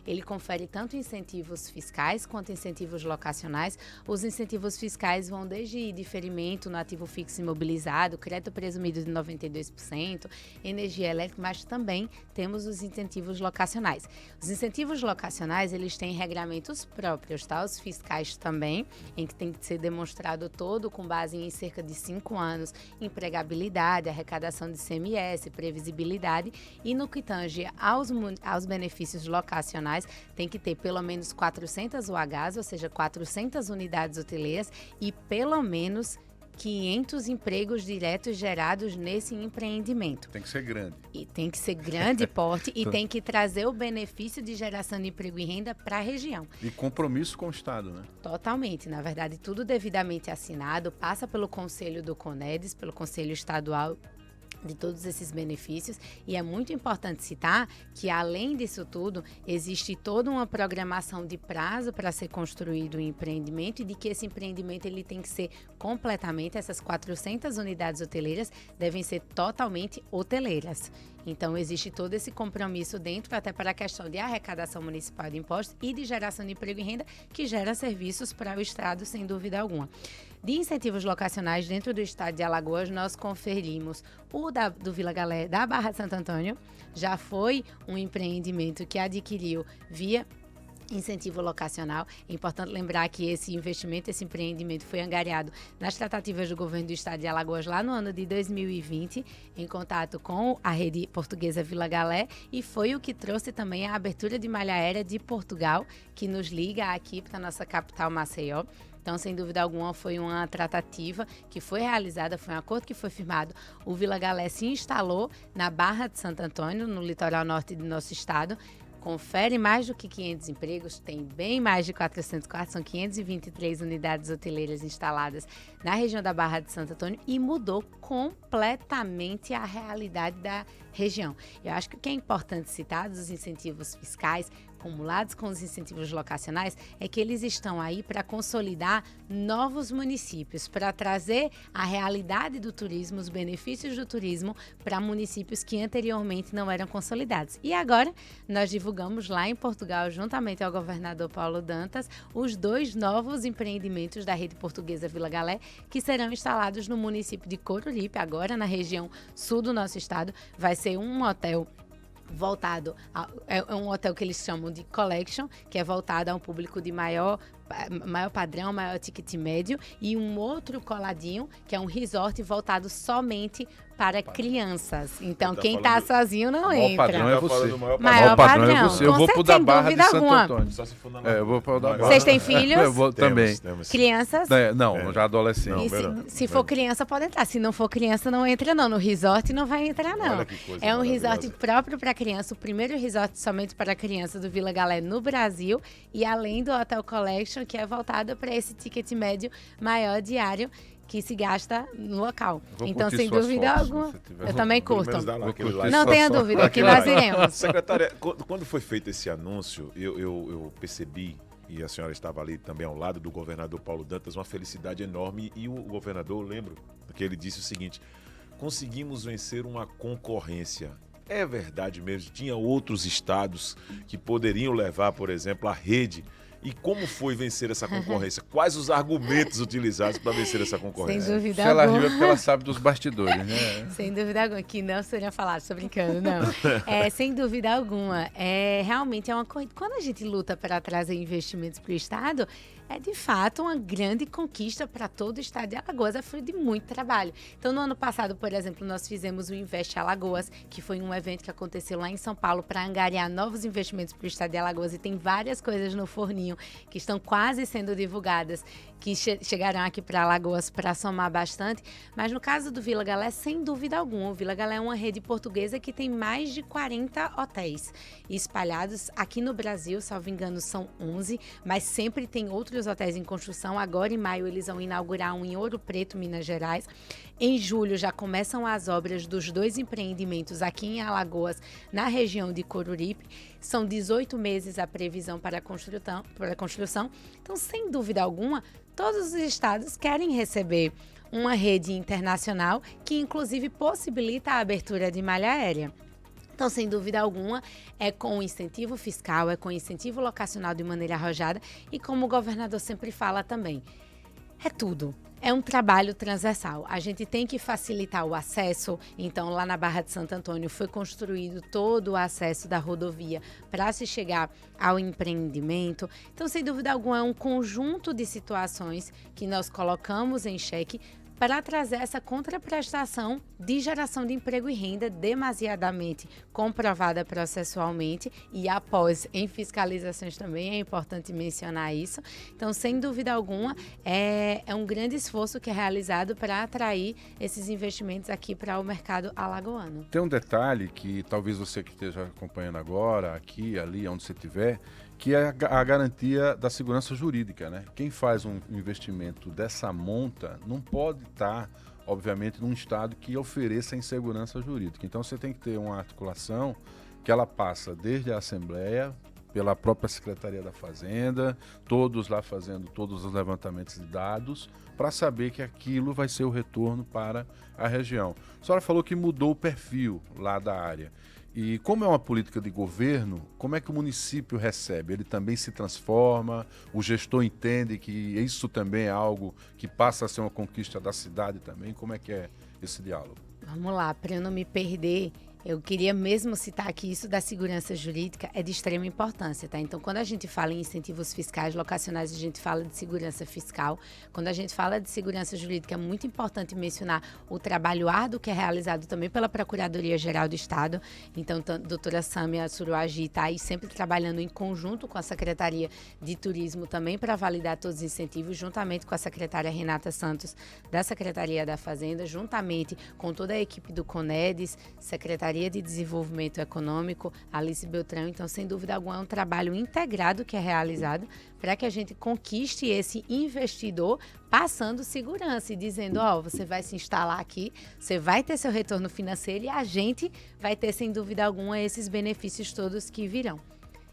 ele confere tanto incentivos fiscais quanto incentivos locacionais. Os incentivos fiscais vão desde diferimento no ativo fixo imobilizado, crédito presumido de 92%, energia elétrica, mas também temos os incentivos locacionais. Os incentivos locacionais, eles têm regramentos próprios, tá? Os fiscais também, em que tem que ser demonstrado todo com base em cerca de 5 anos, empregabilidade, arrecadação de ICMS, previsibilidade, e no que tange aos benefícios locacionais, tem que ter pelo menos 400 UHs, ou seja, 400 unidades hoteleiras e pelo menos 500 empregos diretos gerados nesse empreendimento. Tem que ser grande. E tem que ser grande porte e tem que trazer o benefício de geração de emprego e renda para a região. E compromisso com o Estado, né? Totalmente. Na verdade, tudo devidamente assinado, passa pelo Conselho do CONEDES, pelo Conselho Estadual de todos esses benefícios, e é muito importante citar que, além disso tudo, existe toda uma programação de prazo para ser construído um empreendimento e de que esse empreendimento ele tem que ser completamente, essas 400 unidades hoteleiras devem ser totalmente hoteleiras. Então, existe todo esse compromisso dentro, até para a questão de arrecadação municipal de impostos e de geração de emprego e renda, que gera serviços para o Estado, sem dúvida alguma. De incentivos locacionais dentro do Estado de Alagoas, nós conferimos o do Vila Galé, da Barra de Santo Antônio. Já foi um empreendimento que adquiriu via incentivo locacional. É importante lembrar que esse investimento, esse empreendimento foi angariado nas tratativas do governo do Estado de Alagoas lá no ano de 2020, em contato com a rede portuguesa Vila Galé, e foi o que trouxe também a abertura de malha aérea de Portugal, que nos liga aqui para a nossa capital Maceió. Então, sem dúvida alguma, foi uma tratativa que foi realizada, foi um acordo que foi firmado. O Vila Galé se instalou na Barra de Santo Antônio, no litoral norte do nosso estado. Confere mais do que 500 empregos, tem bem mais de 400 quartos, são 523 unidades hoteleiras instaladas na região da Barra de Santo Antônio e mudou completamente a realidade da região. Eu acho que o que é importante citar dos incentivos fiscais, acumulados com os incentivos locacionais, é que eles estão aí para consolidar novos municípios, para trazer a realidade do turismo, os benefícios do turismo para municípios que anteriormente não eram consolidados. E agora nós divulgamos lá em Portugal, juntamente ao governador Paulo Dantas, os 2 novos empreendimentos da rede portuguesa Vila Galé, que serão instalados no município de Coruripe, agora na região sul do nosso estado. Vai ser um hotel voltado é um hotel que eles chamam de Collection, que é voltado a um público de maior padrão, maior ticket médio, e um outro coladinho, que é um resort voltado somente para crianças. Então, quem está sozinho não entra. Padrão é você. Maior padrão é você. Eu vou pro da Barra de Santo Antônio. Só se for na eu vou pro da Barra. Vocês têm filhos? Eu vou também. Temos. Crianças? Não, já adolescente. Se for criança, pode entrar. Se não for criança, não entra não. No resort não vai entrar não. Olha que coisa é um resort maravilhosa. próprio para criança, o primeiro resort somente para criança do Vila Galé no Brasil, e além do Hotel Collection, que é voltado para esse ticket médio maior diário que se gasta no local. Então, sem dúvida alguma, eu também curto. Não tenha dúvida que nós iremos. Secretária, quando foi feito esse anúncio, eu percebi, e a senhora estava ali também ao lado do governador Paulo Dantas, uma felicidade enorme, e o governador, eu lembro que ele disse o seguinte: conseguimos vencer uma concorrência. É verdade mesmo, tinha outros estados que poderiam levar, por exemplo, a rede. E como foi vencer essa concorrência? Quais os argumentos utilizados para vencer essa concorrência? Sem dúvida Se ela alguma. riu é porque ela sabe dos bastidores, né? Sem dúvida alguma, que não seria falado, estou brincando, não. Sem dúvida alguma, realmente é uma corrida. Quando a gente luta para trazer investimentos para o Estado, é de fato uma grande conquista para todo o estado de Alagoas, é fruto de muito trabalho. Então, no ano passado, por exemplo, nós fizemos o Invest Alagoas, que foi um evento que aconteceu lá em São Paulo para angariar novos investimentos para o estado de Alagoas, e tem várias coisas no forninho que estão quase sendo divulgadas, que chegarão aqui para Alagoas para somar bastante. Mas no caso do Vila Galé, sem dúvida alguma, o Vila Galé é uma rede portuguesa que tem mais de 40 hotéis espalhados aqui no Brasil, salvo engano, são 11, mas sempre tem outros hotéis em construção. Agora, em maio, eles vão inaugurar um em Ouro Preto, Minas Gerais. Em julho, já começam as obras dos 2 empreendimentos aqui em Alagoas, na região de Coruripe. São 18 meses a previsão para a construção. Então, sem dúvida alguma, todos os estados querem receber uma rede internacional que, inclusive, possibilita a abertura de malha aérea. Então, sem dúvida alguma, é com incentivo fiscal, é com incentivo locacional de maneira arrojada e, como o governador sempre fala também, é tudo. É um trabalho transversal. A gente tem que facilitar o acesso. Então, lá na Barra de Santo Antônio foi construído todo o acesso da rodovia para se chegar ao empreendimento. Então, sem dúvida alguma, é um conjunto de situações que nós colocamos em xeque para trazer essa contraprestação de geração de emprego e renda demasiadamente comprovada processualmente e após em fiscalizações também, é importante mencionar isso. Então, sem dúvida alguma, é um grande esforço que é realizado para atrair esses investimentos aqui para o mercado alagoano. Tem um detalhe que talvez você que esteja acompanhando agora, aqui, ali, onde você estiver, que é a garantia da segurança jurídica, né? Quem faz um investimento dessa monta não pode estar, obviamente, num estado que ofereça insegurança jurídica. Então, você tem que ter uma articulação que ela passa desde a Assembleia, pela própria Secretaria da Fazenda, todos lá fazendo todos os levantamentos de dados, para saber que aquilo vai ser o retorno para a região. A senhora falou que mudou o perfil lá da área. E como é uma política de governo, como é que o município recebe? Ele também se transforma, o gestor entende que isso também é algo que passa a ser uma conquista da cidade também? Como é que é esse diálogo? Vamos lá, para eu não me perder, eu queria mesmo citar que isso da segurança jurídica é de extrema importância, tá? Então, quando a gente fala em incentivos fiscais locacionais, a gente fala de segurança fiscal. Quando a gente fala de segurança jurídica, é muito importante mencionar o trabalho árduo que é realizado também pela Procuradoria-Geral do Estado. Então, a doutora Sâmia Suruagi está aí sempre trabalhando em conjunto com a Secretaria de Turismo também para validar todos os incentivos, juntamente com a secretária Renata Santos, da Secretaria da Fazenda, juntamente com toda a equipe do CONEDES, Secretaria de Desenvolvimento Econômico, Alice Beltrão. Então, sem dúvida alguma, é um trabalho integrado que é realizado para que a gente conquiste esse investidor passando segurança e dizendo, você vai se instalar aqui, você vai ter seu retorno financeiro e a gente vai ter, sem dúvida alguma, esses benefícios todos que virão.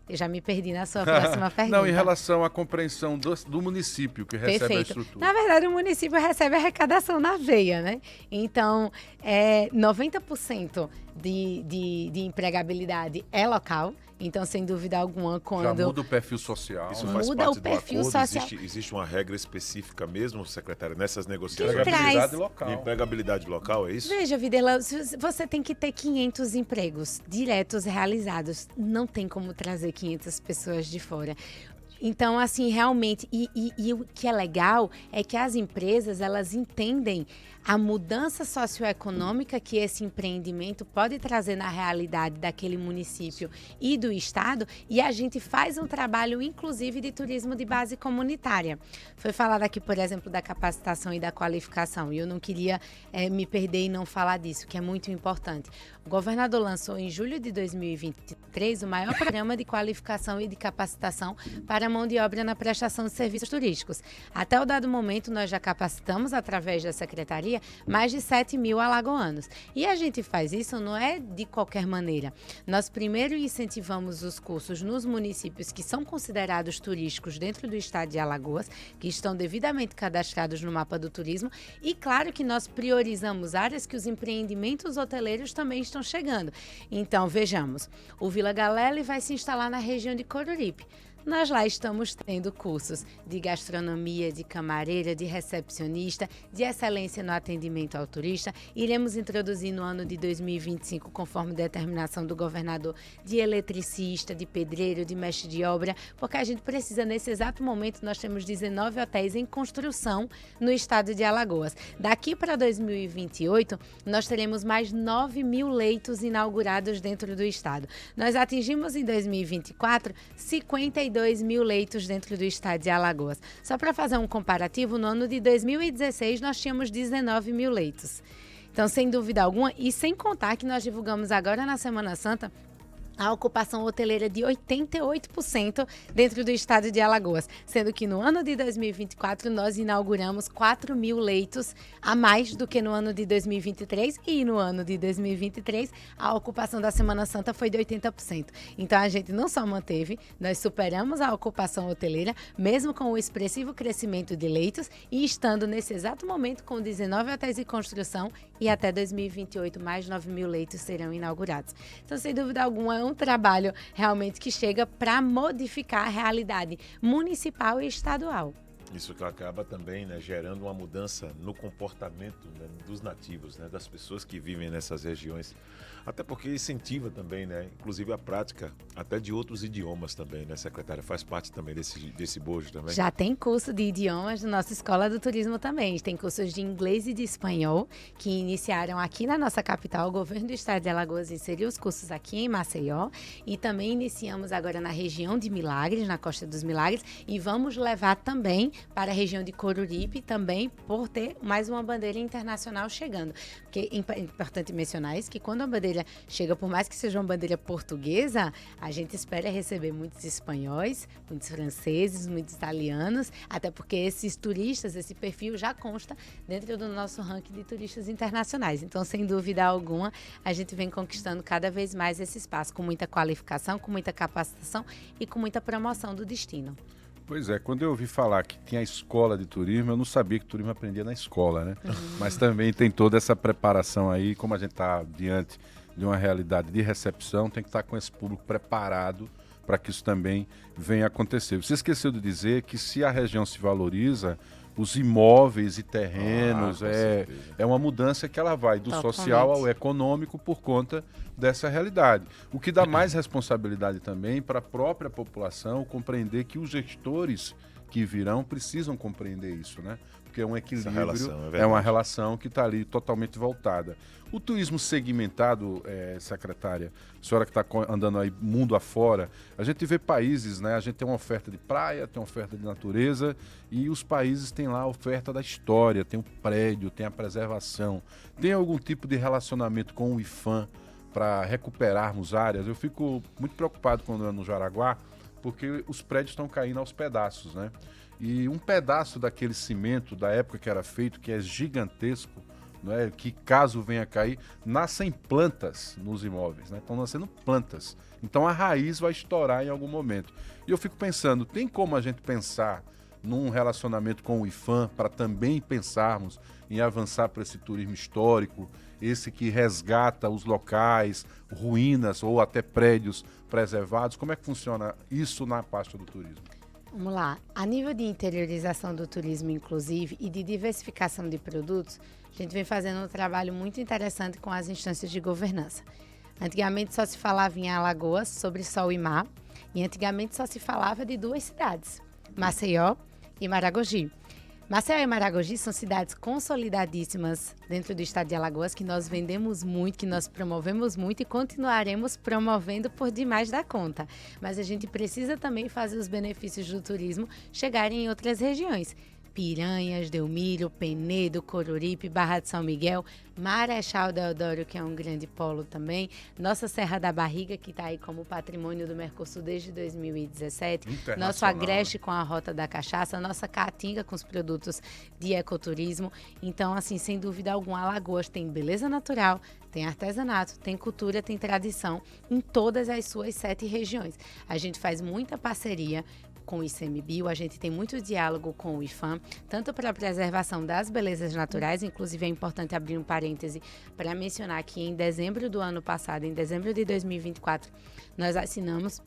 Eu já me perdi na sua próxima pergunta. Não, em relação à compreensão do município que recebe Perfeito. a estrutura. Na verdade, o município recebe a arrecadação na veia, né? Então, 90% de empregabilidade é local. Então, sem dúvida alguma, quando... Já muda o perfil social. Isso faz Muda parte o do perfil acordo? social. Existe uma regra específica mesmo, secretária, nessas Que negociações? traz- Empregabilidade local. Empregabilidade local, é isso? Veja, Videla, você tem que ter 500 empregos diretos realizados. Não tem como trazer 500 pessoas de fora. Então, assim, realmente, e o que é legal é que as empresas, elas entendem a mudança socioeconômica que esse empreendimento pode trazer na realidade daquele município e do estado, e a gente faz um trabalho, inclusive, de turismo de base comunitária. Foi falado aqui, por exemplo, da capacitação e da qualificação, e eu não queria me perder e não falar disso, que é muito importante. O governador lançou em julho de 2023 o maior programa de qualificação e de capacitação para a mão de obra na prestação de serviços turísticos. Até o dado momento, nós já capacitamos, através da Secretaria, mais de 7 mil alagoanos. E a gente faz isso não é de qualquer maneira. Nós primeiro incentivamos os cursos nos municípios que são considerados turísticos dentro do estado de Alagoas, que estão devidamente cadastrados no mapa do turismo, e claro que nós priorizamos áreas que os empreendimentos hoteleiros também estão chegando. Então, vejamos, o Vila Galé vai se instalar na região de Coruripe. nós lá estamos tendo cursos de gastronomia, de camareira, de recepcionista, de excelência no atendimento ao turista. Iremos introduzir no ano de 2025, conforme determinação do governador, de eletricista, de pedreiro, de mestre de obra, porque a gente precisa, nesse exato momento, nós temos 19 hotéis em construção no estado de Alagoas. Daqui para 2028, nós teremos mais 9 mil leitos inaugurados dentro do estado. Nós atingimos em 2024 52 mil leitos dentro do estado de Alagoas. Só para fazer um comparativo, no ano de 2016 nós tínhamos 19 mil leitos. Então, sem dúvida alguma, e sem contar que nós divulgamos agora na Semana Santa a ocupação hoteleira de 88% dentro do estado de Alagoas, sendo que no ano de 2024 nós inauguramos 4 mil leitos a mais do que no ano de 2023, e no ano de 2023 a ocupação da Semana Santa foi de 80%. Então a gente não só manteve, nós superamos a ocupação hoteleira, mesmo com o expressivo crescimento de leitos, e estando nesse exato momento com 19 hotéis em construção, e até 2028 mais 9 mil leitos serão inaugurados. Então, sem dúvida alguma, é um trabalho realmente que chega para modificar a realidade municipal e estadual. Isso que acaba também, né, gerando uma mudança no comportamento, né, dos nativos, né, das pessoas que vivem nessas regiões. Até porque incentiva também, né, inclusive a prática até de outros idiomas também, né, secretária? Faz parte também desse bojo também. Já tem curso de idiomas na nossa Escola do Turismo também. Tem cursos de inglês e de espanhol que iniciaram aqui na nossa capital. O governo do estado de Alagoas inseriu os cursos aqui em Maceió, e também iniciamos agora na região de Milagres, na Costa dos Milagres, e vamos levar também para a região de Coruripe, também por ter mais uma bandeira internacional chegando. Porque é importante mencionar isso, que quando a bandeira chega, por mais que seja uma bandeira portuguesa, a gente espera receber muitos espanhóis, muitos franceses, muitos italianos, até porque esses turistas, esse perfil já consta dentro do nosso ranking de turistas internacionais. Então, sem dúvida alguma, a gente vem conquistando cada vez mais esse espaço, com muita qualificação, com muita capacitação e com muita promoção do destino. Pois é, quando eu ouvi falar que tinha a escola de turismo, eu não sabia que turismo aprendia na escola, né? Mas também tem toda essa preparação aí, como a gente está diante de uma realidade de recepção, tem que estar com esse público preparado para que isso também venha acontecer. Você esqueceu de dizer que se a região se valoriza, os imóveis e terrenos, é uma mudança que ela vai do social ao econômico por conta dessa realidade. O que dá mais responsabilidade também para a própria população compreender que os gestores que virão precisam compreender isso, né? Porque é um equilíbrio, é uma relação que está ali totalmente voltada. O turismo segmentado, secretária, a senhora que está andando aí mundo afora, a gente vê países, né? A gente tem uma oferta de praia, tem uma oferta de natureza, e os países têm lá a oferta da história, tem o prédio, tem a preservação. Tem algum tipo de relacionamento com o IPHAN para recuperarmos áreas? Eu fico muito preocupado quando eu ando no Jaraguá, porque os prédios estão caindo aos pedaços, né? E um pedaço daquele cimento da época que era feito, que é gigantesco, né? Que caso venha a cair, nascem plantas nos imóveis, né? Estão nascendo plantas. Então a raiz vai estourar em algum momento. E eu fico pensando, tem como a gente pensar num relacionamento com o IPHAN para também pensarmos em avançar para esse turismo histórico, esse que resgata os locais, ruínas ou até prédios preservados? Como é que funciona isso na pasta do turismo? Vamos lá. A nível de interiorização do turismo, inclusive, e de diversificação de produtos, a gente vem fazendo um trabalho muito interessante com as instâncias de governança. Antigamente só se falava em Alagoas sobre sol e mar, e antigamente só se falava de duas cidades, Maceió e Maragogi. Maceió e Maragogi são cidades consolidadíssimas dentro do estado de Alagoas, que nós vendemos muito, que nós promovemos muito e continuaremos promovendo por demais da conta. Mas a gente precisa também fazer os benefícios do turismo chegarem em outras regiões. Piranhas, Delmiro, Penedo, Coruripe, Barra de São Miguel, Marechal Deodoro, que é um grande polo também, nossa Serra da Barriga, que está aí como patrimônio do Mercosul desde 2017, nosso Agreste com a Rota da Cachaça, nossa Caatinga com os produtos de ecoturismo. Então, assim, sem dúvida alguma, Alagoas tem beleza natural, tem artesanato, tem cultura, tem tradição em todas as suas 7 regiões. A gente faz muita parceria com o ICMBio, a gente tem muito diálogo com o IPHAN, tanto para a preservação das belezas naturais, inclusive é importante abrir um parêntese para mencionar que em dezembro do ano passado, em dezembro de 2024, nós assinamos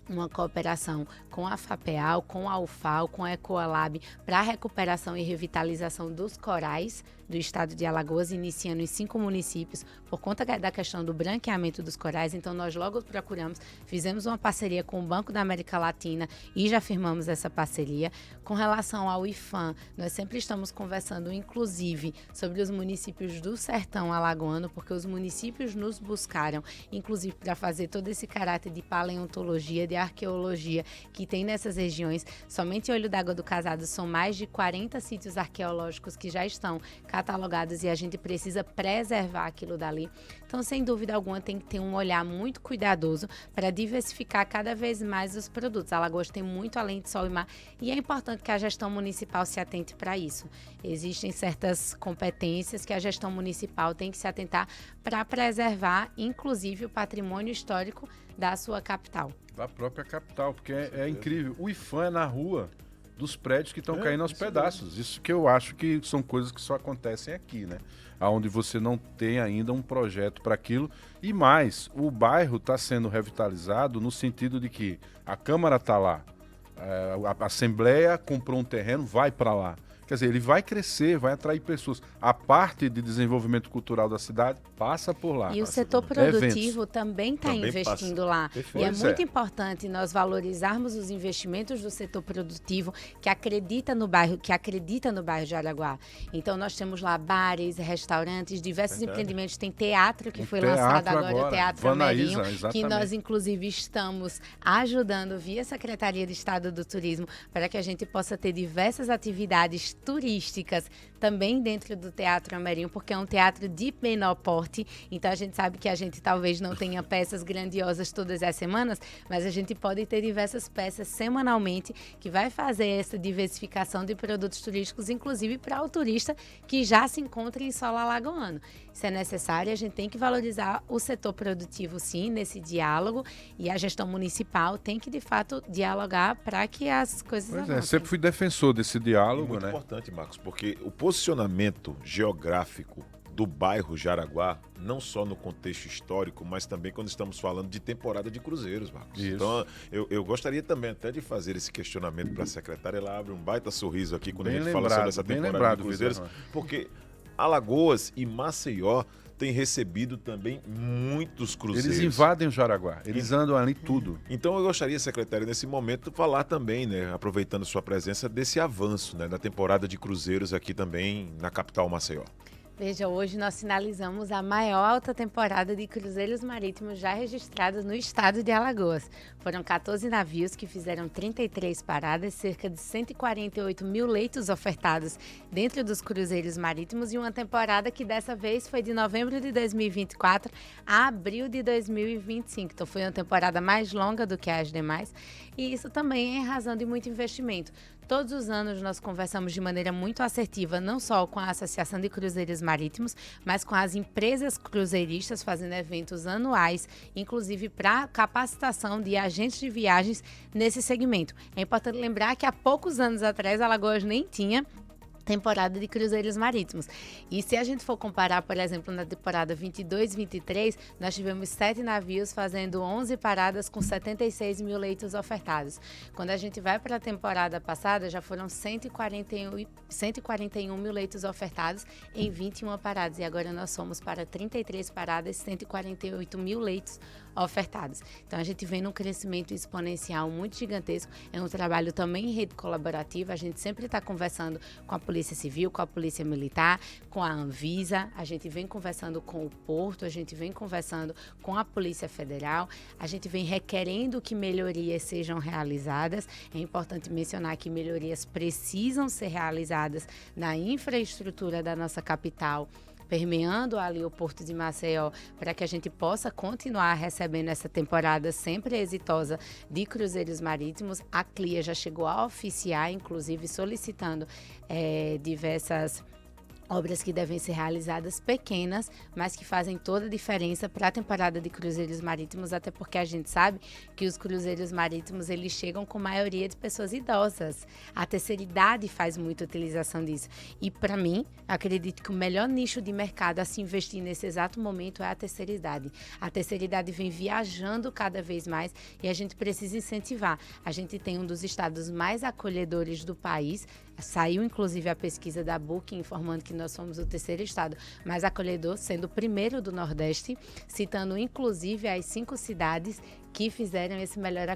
uma cooperação com a FAPEAL, com a UFAL, com a Ecoalab para a recuperação e revitalização dos corais do estado de Alagoas, iniciando em 5 municípios, por conta da questão do branqueamento dos corais. Então, nós logo procuramos, fizemos uma parceria com o Banco da América Latina e já firmamos essa parceria. Com relação ao IFAM, nós sempre estamos conversando, inclusive, sobre os municípios do sertão alagoano, porque os municípios nos buscaram, inclusive, para fazer todo esse caráter de paleontologia, de arqueologia que tem nessas regiões. Somente em Olho d'Água do Casado são mais de 40 sítios arqueológicos que já estão catalogados e a gente precisa preservar aquilo dali. Então, sem dúvida alguma, tem que ter um olhar muito cuidadoso para diversificar cada vez mais os produtos. Alagoas tem muito além de sol e mar e é importante que a gestão municipal se atente para isso. Existem certas competências que a gestão municipal tem que se atentar para preservar, inclusive, o patrimônio histórico da sua capital. Da própria capital, porque é incrível. O IFAM é na rua dos prédios que estão caindo aos pedaços. Isso que eu acho que são coisas que só acontecem aqui, né? Onde você não tem ainda um projeto para aquilo. E mais, o bairro está sendo revitalizado no sentido de que a Câmara está lá, a Assembleia comprou um terreno, vai para lá. Quer dizer, ele vai crescer, vai atrair pessoas. A parte de desenvolvimento cultural da cidade passa por lá. E o setor produtivo também está investindo lá. Perfeito. E é muito importante nós valorizarmos os investimentos do setor produtivo que acredita no bairro de Araguá. Então, nós temos lá bares, restaurantes, diversos empreendimentos. Tem teatro que foi lançado agora, o Teatro Amerinho, que nós, inclusive, estamos ajudando via Secretaria de Estado do Turismo para que a gente possa ter diversas atividades turísticas também dentro do Teatro Amerinho, porque é um teatro de menor porte, então a gente sabe que a gente talvez não tenha peças grandiosas todas as semanas, mas a gente pode ter diversas peças semanalmente que vai fazer essa diversificação de produtos turísticos, inclusive para o turista que já se encontra em solo alagoano. Isso é necessário, a gente tem que valorizar o setor produtivo, sim, nesse diálogo, e a gestão municipal tem que, de fato, dialogar para que as coisas avancem. Sempre fui defensor desse diálogo, muito né? Importante, Marcos, porque o posicionamento geográfico do bairro Jaraguá, não só no contexto histórico, mas também quando estamos falando de temporada de cruzeiros, Marcos. Isso. Então, eu gostaria também até de fazer esse questionamento para a secretária. Ela abre um baita sorriso aqui quando Bem a gente fala sobre essa temporada de cruzeiros, porque Alagoas e Maceió têm recebido também muitos cruzeiros. Eles invadem o Jaraguá, eles andam ali tudo. Então eu gostaria, secretário, nesse momento, falar também, né, aproveitando sua presença, desse avanço, né, da temporada de cruzeiros aqui também na capital Maceió. Veja, hoje nós finalizamos a maior alta temporada de cruzeiros marítimos já registrados no estado de Alagoas. Foram 14 navios que fizeram 33 paradas, cerca de 148 mil leitos ofertados dentro dos cruzeiros marítimos e uma temporada que dessa vez foi de novembro de 2024 a abril de 2025. Então foi uma temporada mais longa do que as demais e isso também é em razão de muito investimento. Todos os anos nós conversamos de maneira muito assertiva, não só com a Associação de Cruzeiros Marítimos, mas com as empresas cruzeiristas fazendo eventos anuais, inclusive para capacitação de agentes de viagens nesse segmento. É importante lembrar que há poucos anos atrás, Alagoas nem tinha temporada de cruzeiros marítimos. E se a gente for comparar, por exemplo, na temporada 22-23, nós tivemos 7 navios fazendo 11 paradas com 76 mil leitos ofertados. Quando a gente vai para a temporada passada, já foram 141 mil leitos ofertados em 21 paradas. E agora nós somos para 33 paradas, 148 mil leitos ofertados. Então, a gente vem num crescimento exponencial muito gigantesco. É um trabalho também em rede colaborativa. A gente sempre está conversando com a Polícia Civil, com a Polícia Militar, com a Anvisa. A gente vem conversando com o Porto, a gente vem conversando com a Polícia Federal. A gente vem requerendo que melhorias sejam realizadas. É importante mencionar que melhorias precisam ser realizadas na infraestrutura da nossa capital, permeando ali o Porto de Maceió, para que a gente possa continuar recebendo essa temporada sempre exitosa de cruzeiros marítimos. A CLIA já chegou a oficiar, inclusive solicitando diversas Obras que devem ser realizadas pequenas, mas que fazem toda a diferença para a temporada de cruzeiros marítimos, até porque a gente sabe que os cruzeiros marítimos eles chegam com maioria de pessoas idosas. A terceira idade faz muita utilização disso. E para mim, acredito que o melhor nicho de mercado a se investir nesse exato momento é a terceira idade. A terceira idade vem viajando cada vez mais e a gente precisa incentivar. A gente tem um dos estados mais acolhedores do país. Saiu, inclusive, a pesquisa da Booking informando que nós somos o terceiro estado mais acolhedor, sendo o primeiro do Nordeste, citando, inclusive, as 5 cidades que fizeram esse melhor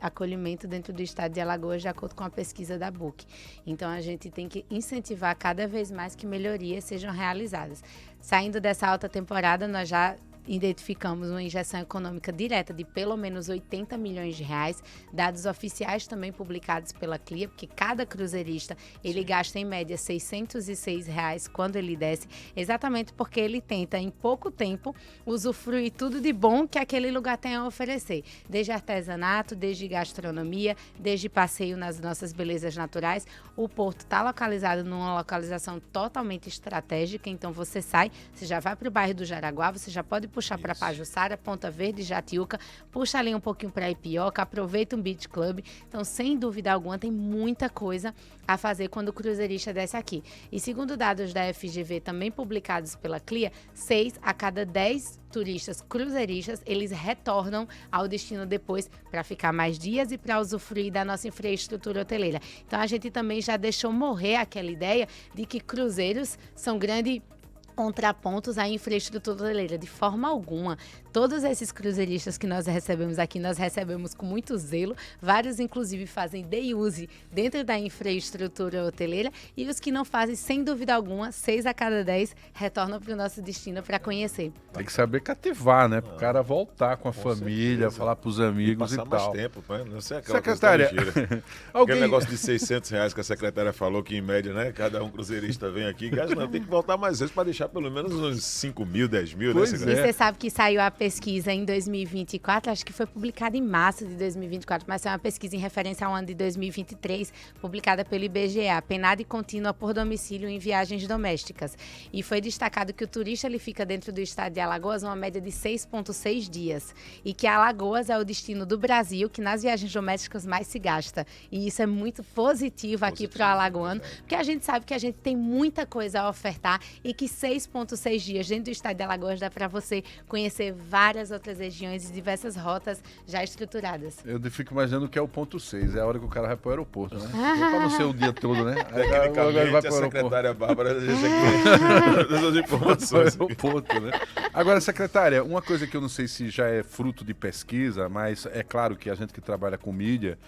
acolhimento dentro do estado de Alagoas, de acordo com a pesquisa da Booking. Então, a gente tem que incentivar cada vez mais que melhorias sejam realizadas. Saindo dessa alta temporada, nós já identificamos uma injeção econômica direta de pelo menos 80 milhões de reais, dados oficiais também publicados pela CLIA, porque cada cruzeirista, ele gasta em média R$606 quando ele desce, exatamente porque ele tenta em pouco tempo usufruir tudo de bom que aquele lugar tem a oferecer, desde artesanato, desde gastronomia, desde passeio nas nossas belezas naturais. O porto está localizado numa localização totalmente estratégica, então você sai, você já vai para o bairro do Jaraguá, você já pode puxar para Pajuçara, Ponta Verde, Jatiuca, puxa ali um pouquinho para Ipioca, aproveita um beach club. Então, sem dúvida alguma, tem muita coisa a fazer quando o cruzeirista desce aqui. E segundo dados da FGV, também publicados pela CLIA, 6 a cada 10 turistas cruzeiristas, eles retornam ao destino depois para ficar mais dias e para usufruir da nossa infraestrutura hoteleira. Então, a gente também já deixou morrer aquela ideia de que cruzeiros são grandes contrapontos à infraestrutura hoteleira, de forma alguma. Todos esses cruzeiristas que nós recebemos aqui, nós recebemos com muito zelo, vários inclusive fazem day use dentro da infraestrutura hoteleira e os que não fazem, sem dúvida alguma, 6 a cada 10 retornam para o nosso destino para conhecer. Tem que saber cativar, né? Para o cara voltar com a família, falar para os amigos e tal. Passar mais tempo, né? Não sei aquela secretária, Aquele negócio de R$600 que a secretária falou que em média, né? Cada um cruzeirista vem aqui, gasta, não, tem que voltar mais vezes para deixar pelo menos uns 5 mil, 10 mil, pois né? É. E você sabe que saiu a pesquisa em 2024, acho que foi publicada em março de 2024, mas é uma pesquisa em referência ao ano de 2023, publicada pelo IBGE, penada e contínua por domicílio em viagens domésticas. E foi destacado que o turista ele fica dentro do estado de Alagoas uma média de 6,6 dias. E que Alagoas é o destino do Brasil que nas viagens domésticas mais se gasta. E isso é muito positivo aqui para o alagoano, porque a gente sabe que a gente tem muita coisa a ofertar e que 6,6 dias dentro do estado de Alagoas dá para você conhecer várias outras regiões e diversas rotas já estruturadas. Eu fico imaginando que é o ponto 6, é a hora que o cara vai para o aeroporto, né? Para não ser o dia todo, né? Tecnicamente, a secretária Bárbara já chegou essas informações. Aeroporto, né? Agora, secretária, uma coisa que eu não sei se já é fruto de pesquisa, mas é claro que a gente que trabalha com mídia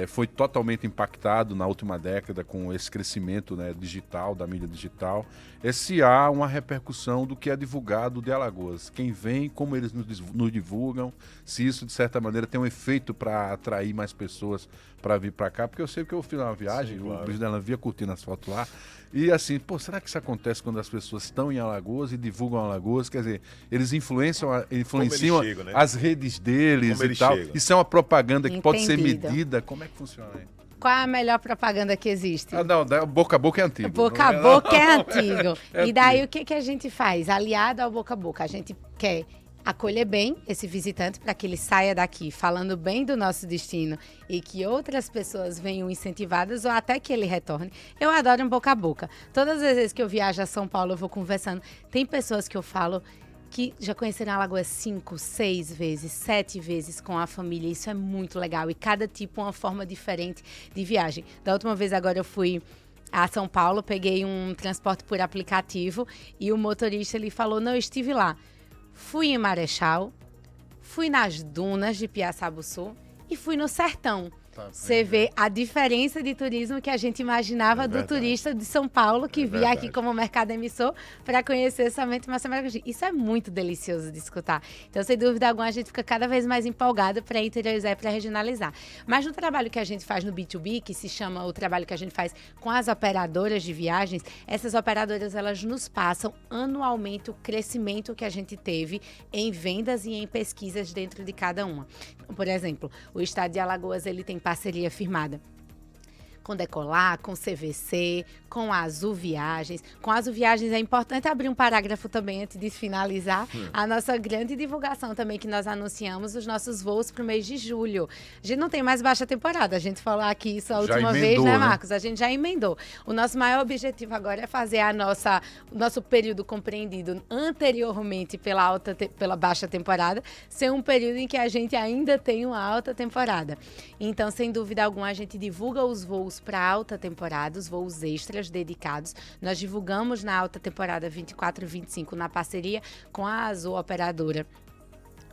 foi totalmente impactado na última década com esse crescimento, né, digital, da mídia digital. Se há uma repercussão do que é divulgado de Alagoas. Quem vem, como eles nos divulgam, se isso, de certa maneira, tem um efeito para atrair mais pessoas para vir para cá. Porque eu sei que eu fiz uma viagem, sim, claro. O presidente via curtindo as fotos lá. E assim, pô, será que isso acontece quando as pessoas estão em Alagoas e divulgam Alagoas? Quer dizer, eles influenciam chegam, né? As redes deles e tal. Chegam. Isso é uma propaganda que pode ser medida. Como é que funciona aí? Qual é a melhor propaganda que existe? Não, boca a boca é antigo. Boca a boca é antigo. E daí o que a gente faz? Aliado ao boca a boca, a gente quer acolher bem esse visitante para que ele saia daqui falando bem do nosso destino e que outras pessoas venham incentivadas ou até que ele retorne. Eu adoro um boca a boca. Todas as vezes que eu viajo a São Paulo, eu vou conversando. Tem pessoas que eu falo que já conheceram Alagoas 5, 6 vezes, 7 vezes com a família. Isso é muito legal. E cada tipo uma forma diferente de viagem. Da última vez agora eu fui a São Paulo, peguei um transporte por aplicativo e o motorista ele falou, não, eu estive lá. Fui em Marechal, fui nas dunas de Piaçabuçu e fui no Sertão. Você vê a diferença de turismo que a gente imaginava do turista de São Paulo que via aqui como mercado emissor para conhecer somente Maceió. Isso é muito delicioso de escutar. Então, sem dúvida alguma, a gente fica cada vez mais empolgado para interiorizar e para regionalizar. Mas no trabalho que a gente faz no B2B, que se chama o trabalho que a gente faz com as operadoras de viagens, essas operadoras elas nos passam anualmente o crescimento que a gente teve em vendas e em pesquisas dentro de cada uma. Por exemplo, o estado de Alagoas ele tem parceria firmada com Decolar, com CVC, com a Azul Viagens. Com a Azul Viagens é importante abrir um parágrafo também antes de finalizar a nossa grande divulgação também que nós anunciamos os nossos voos para o mês de julho. A gente não tem mais baixa temporada, a gente falou aqui isso a última vez, né, Marcos? A gente já emendou. O nosso maior objetivo agora é fazer o nosso período compreendido anteriormente pela baixa temporada ser um período em que a gente ainda tem uma alta temporada. Então, sem dúvida alguma, a gente divulga os voos para alta temporada, os voos extras dedicados. Nós divulgamos na alta temporada 24 e 25 na parceria com a Azul Operadora.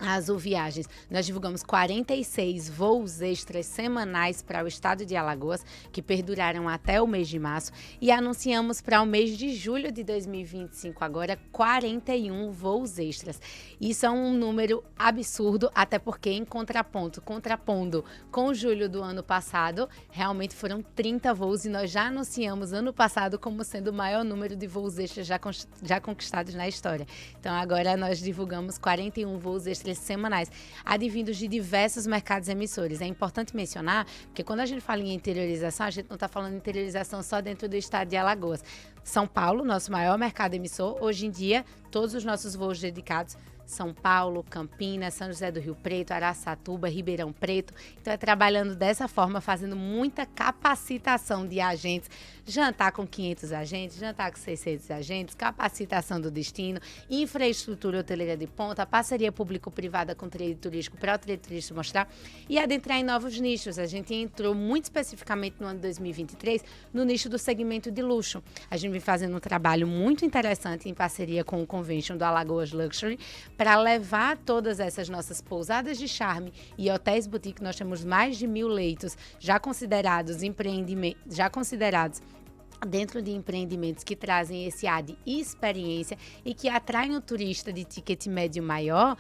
A Azul Viagens, nós divulgamos 46 voos extras semanais para o estado de Alagoas, que perduraram até o mês de março, e anunciamos para o mês de julho de 2025 agora 41 voos extras. Isso é um número absurdo, até porque em contrapondo com julho do ano passado, realmente foram 30 voos e nós já anunciamos ano passado como sendo o maior número de voos extras já conquistados na história. Então agora nós divulgamos 41 voos extras semanais, advindos de diversos mercados emissores. É importante mencionar, porque quando a gente fala em interiorização, a gente não está falando em interiorização só dentro do estado de Alagoas. São Paulo, nosso maior mercado emissor, hoje em dia, todos os nossos voos dedicados, São Paulo, Campinas, São José do Rio Preto, Araçatuba, Ribeirão Preto. Então, é trabalhando dessa forma, fazendo muita capacitação de agentes, jantar com 500 agentes, jantar com 600 agentes, capacitação do destino, infraestrutura hoteleira de ponta, parceria público-privada com o trade turístico para o trade turístico mostrar e adentrar em novos nichos. A gente entrou muito especificamente no ano de 2023 no nicho do segmento de luxo. A gente vem fazendo um trabalho muito interessante em parceria com o Convention do Alagoas Luxury para levar todas essas nossas pousadas de charme e hotéis boutique. Nós temos mais de 1.000 leitos já considerados dentro de empreendimentos que trazem esse ar de experiência e que atraem o turista de ticket médio maior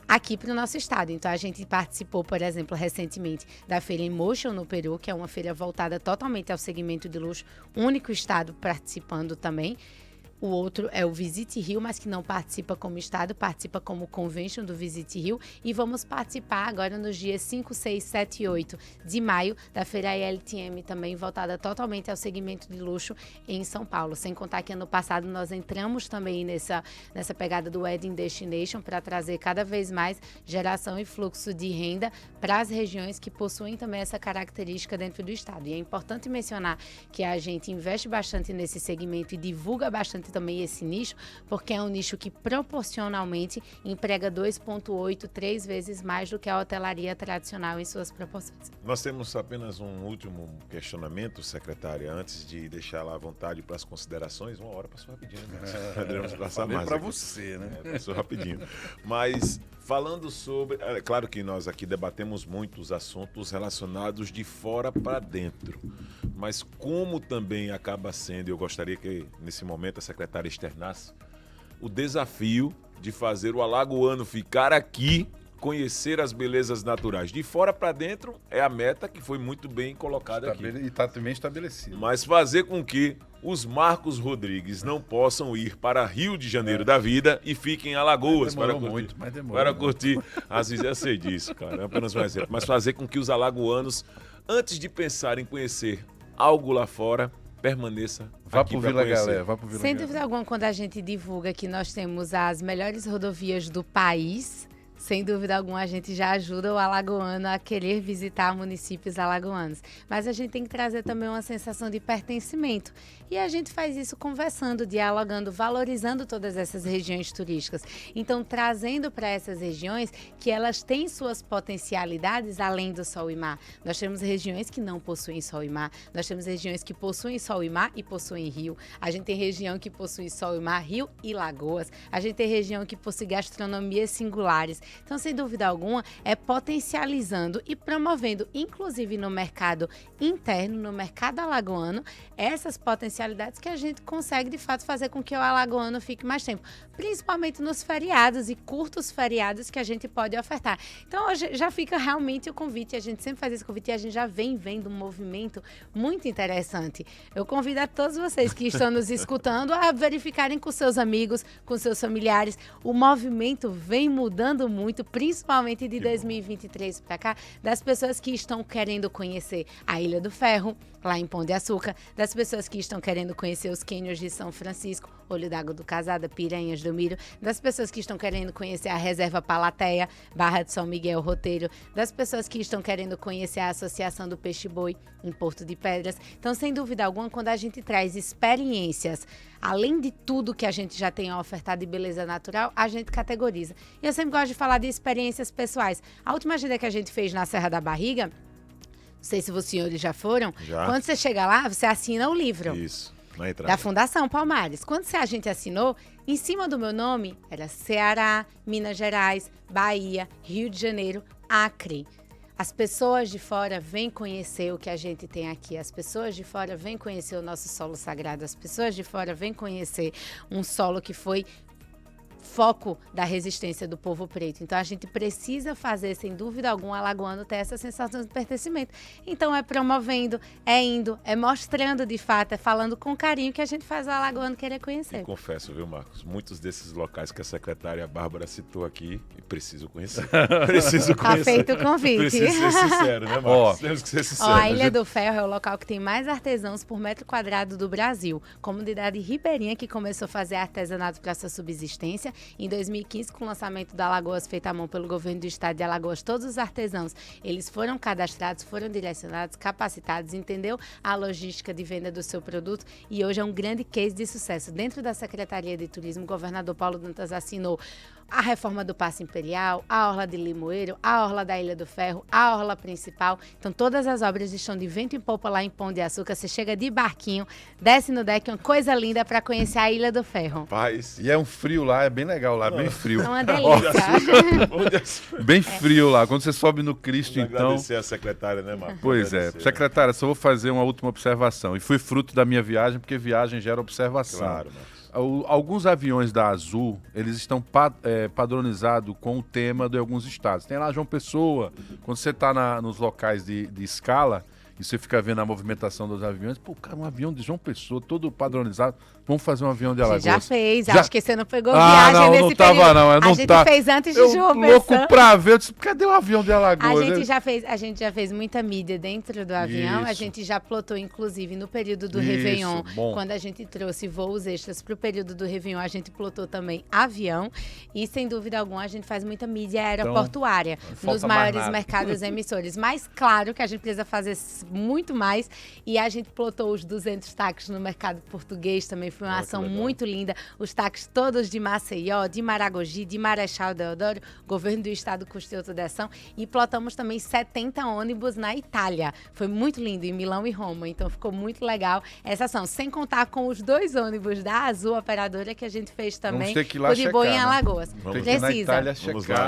aqui para o nosso estado. Então, a gente participou, por exemplo, recentemente da Feira Emotion no Peru, que é uma feira voltada totalmente ao segmento de luxo, único estado participando também. O outro é o Visit Rio, mas que não participa como estado, participa como Convention do Visit Rio. E vamos participar agora nos dias 5, 6, 7 e 8 de maio da Feira ILTM, também voltada totalmente ao segmento de luxo em São Paulo. Sem contar que ano passado nós entramos também nessa pegada do Wedding Destination para trazer cada vez mais geração e fluxo de renda para as regiões que possuem também essa característica dentro do estado. E é importante mencionar que a gente investe bastante nesse segmento e divulga bastante também esse nicho, porque é um nicho que proporcionalmente emprega 2,8, 3 vezes mais do que a hotelaria tradicional em suas proporções. Nós temos apenas um último questionamento, secretária, antes de deixar lá à vontade para as considerações. 1 hora passou rapidinho, né? Poderíamos passar mais para você, né? Passou rapidinho. Mas falando sobre... É claro que nós aqui debatemos muitos assuntos relacionados de fora para dentro, mas como também acaba sendo, eu gostaria que nesse momento a secretária externasse o desafio de fazer o alagoano ficar aqui, conhecer as belezas naturais. De fora para dentro é a meta que foi muito bem colocada aqui. E está também estabelecido. Mas fazer com que os Marcos Rodrigues não possam ir para Rio de Janeiro da vida e fiquem em Alagoas para curtir as visões. Eu sei disso, cara. É apenas um exemplo. Mas fazer com que os alagoanos, antes de pensar em conhecer algo lá fora, permaneça aqui para conhecer. Vá pro Vila Sem dúvida alguma, quando a gente divulga que nós temos as melhores rodovias do país, sem dúvida alguma, a gente já ajuda o alagoano a querer visitar municípios alagoanos. Mas a gente tem que trazer também uma sensação de pertencimento. E a gente faz isso conversando, dialogando, valorizando todas essas regiões turísticas. Então, trazendo para essas regiões que elas têm suas potencialidades além do sol e mar. Nós temos regiões que não possuem sol e mar. Nós temos regiões que possuem sol e mar e possuem rio. A gente tem região que possui sol e mar, rio e lagoas. A gente tem região que possui gastronomias singulares. Então, sem dúvida alguma, é potencializando e promovendo, inclusive no mercado interno, no mercado alagoano, essas potencialidades que a gente consegue, de fato, fazer com que o alagoano fique mais tempo. Principalmente nos feriados e curtos feriados que a gente pode ofertar. Então, hoje já fica realmente o convite. A gente sempre faz esse convite e a gente já vem vendo um movimento muito interessante. Eu convido a todos vocês que estão nos escutando a verificarem com seus amigos, com seus familiares. O movimento vem mudando muito, principalmente de 2023 para cá, das pessoas que estão querendo conhecer a Ilha do Ferro, lá em Pão de Açúcar, das pessoas que estão querendo conhecer os cânions de São Francisco, Olho d'Água do Casada, Piranhas do Miro, das pessoas que estão querendo conhecer a Reserva Palateia, Barra de São Miguel, Roteiro, das pessoas que estão querendo conhecer a Associação do Peixe-Boi, em Porto de Pedras. Então, sem dúvida alguma, quando a gente traz experiências, além de tudo que a gente já tem a ofertar de beleza natural, a gente categoriza. E eu sempre gosto de falar de experiências pessoais. A última agenda que a gente fez na Serra da Barriga, não sei se os senhores já foram, quando você chega lá, você assina o livro. Isso, na entrada. Da Fundação Palmares. Quando a gente assinou, em cima do meu nome, era Ceará, Minas Gerais, Bahia, Rio de Janeiro, Acre. As pessoas de fora vêm conhecer o que a gente tem aqui. As pessoas de fora vêm conhecer o nosso solo sagrado. As pessoas de fora vêm conhecer um solo que foi foco da resistência do povo preto. Então, a gente precisa fazer, sem dúvida alguma, alagoano ter essa sensação de pertencimento. Então, é promovendo, é indo, é mostrando de fato, é falando com carinho que a gente faz o alagoano querer conhecer. E confesso, viu, Marcos? Muitos desses locais que a secretária Bárbara citou aqui, e preciso conhecer. Preciso conhecer. Tá feito o convite. Preciso ser sincero, né, Marcos? Temos que ser sinceros. A Ilha do Ferro é o local que tem mais artesãos por metro quadrado do Brasil. Comunidade ribeirinha que começou a fazer artesanato para sua subsistência. Em 2015, com o lançamento da Alagoas feita à mão pelo governo do estado de Alagoas, todos os artesãos, eles foram cadastrados, foram direcionados, capacitados, entendeu a logística de venda do seu produto e hoje é um grande case de sucesso. Dentro da Secretaria de Turismo, o governador Paulo Dantas assinou a reforma do Paço Imperial, a Orla de Limoeiro, a Orla da Ilha do Ferro, a Orla Principal. Então, todas as obras estão de vento em popa lá em Pão de Açúcar. Você chega de barquinho, desce no deck, uma coisa linda para conhecer a Ilha do Ferro. Paz. E é um frio lá, é bem legal lá, bem frio. É uma delícia. Bem frio lá. Quando você sobe no Cristo, então... Agradecer a secretária, né, Marcos? Pois é. Secretária, só vou fazer uma última observação. E foi fruto da minha viagem, porque viagem gera observação. Claro, Marcos. Alguns aviões da Azul, eles estão padronizados com o tema de alguns estados. Tem lá João Pessoa, quando você está nos locais de escala, e você fica vendo a movimentação dos aviões, pô, cara, um avião de João Pessoa, todo padronizado, vamos fazer um avião de Alagoas. Você já fez, acho que você não pegou viagem não, nesse período. A gente fez antes de João Pessoa. Louco pra ver, eu disse, cadê o avião de Alagoas? A gente já fez muita mídia dentro do avião, a gente já plotou, inclusive, no período do Réveillon, quando a gente trouxe voos extras pro período do Réveillon, a gente plotou também avião, e sem dúvida alguma a gente faz muita mídia aeroportuária, nos maiores mercados emissores. Mas claro que a gente precisa fazer muito mais, e a gente plotou os 200 táxis no mercado português, também foi uma ação muito linda, os táxis todos de Maceió, de Maragogi, de Marechal Deodoro, o governo do estado custeou toda a ação, e plotamos também 70 ônibus na Itália, foi muito lindo, em Milão e Roma, então ficou muito legal essa ação, sem contar com os 2 ônibus da Azul operadora que a gente fez também, por de boa em Alagoas. Precisa.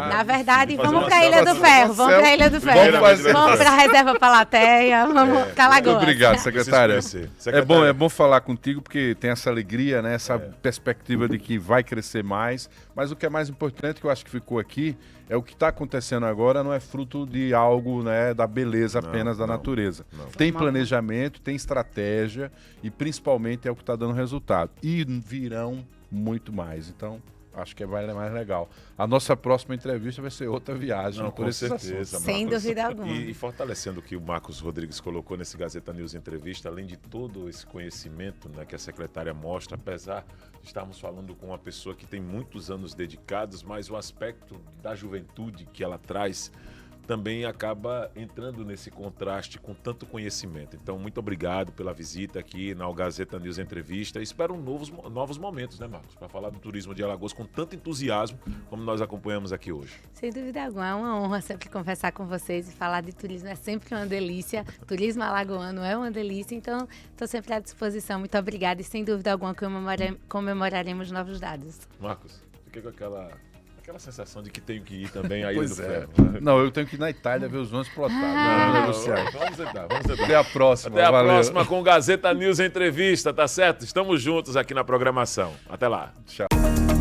Na verdade, vamos para a Ilha do Ferro, vamos para a Ilha do Ferro, vamos para a Reserva Palateia, vamos para Alagoas. Muito obrigado, secretária. É bom falar contigo, porque tem essa alegria, né? Essa perspectiva de que vai crescer mais. Mas o que é mais importante, que eu acho que ficou aqui, é o que está acontecendo agora não é fruto de algo, né, da beleza apenas da natureza. Tem planejamento, tem estratégia e principalmente é o que está dando resultado. E virão muito mais. Então, acho que vai ser mais legal. A nossa próxima entrevista vai ser outra viagem. Não, com certeza, sem dúvida alguma. E fortalecendo o que o Marcos Rodrigues colocou nesse Gazeta News Entrevista, além de todo esse conhecimento, né, que a secretária mostra, apesar de estarmos falando com uma pessoa que tem muitos anos dedicados, mas o aspecto da juventude que ela traz também acaba entrando nesse contraste com tanto conhecimento. Então, muito obrigado pela visita aqui na Gazeta News Entrevista. Espero novos momentos, né, Marcos? Para falar do turismo de Alagoas com tanto entusiasmo como nós acompanhamos aqui hoje. Sem dúvida alguma, é uma honra sempre conversar com vocês e falar de turismo. É sempre uma delícia. Turismo alagoano é uma delícia, então estou sempre à disposição. Muito obrigada e, sem dúvida alguma, comemoraremos novos dados. Marcos, fiquei com aquela sensação de que tenho que ir também à Ilha do Pois Ferro. Não, eu tenho que ir na Itália ver os ônibus plotados. Vamos tentar. Até a próxima. Até a Valeu. próxima com o Gazeta News Entrevista, tá certo? Estamos juntos aqui na programação. Até lá. Tchau.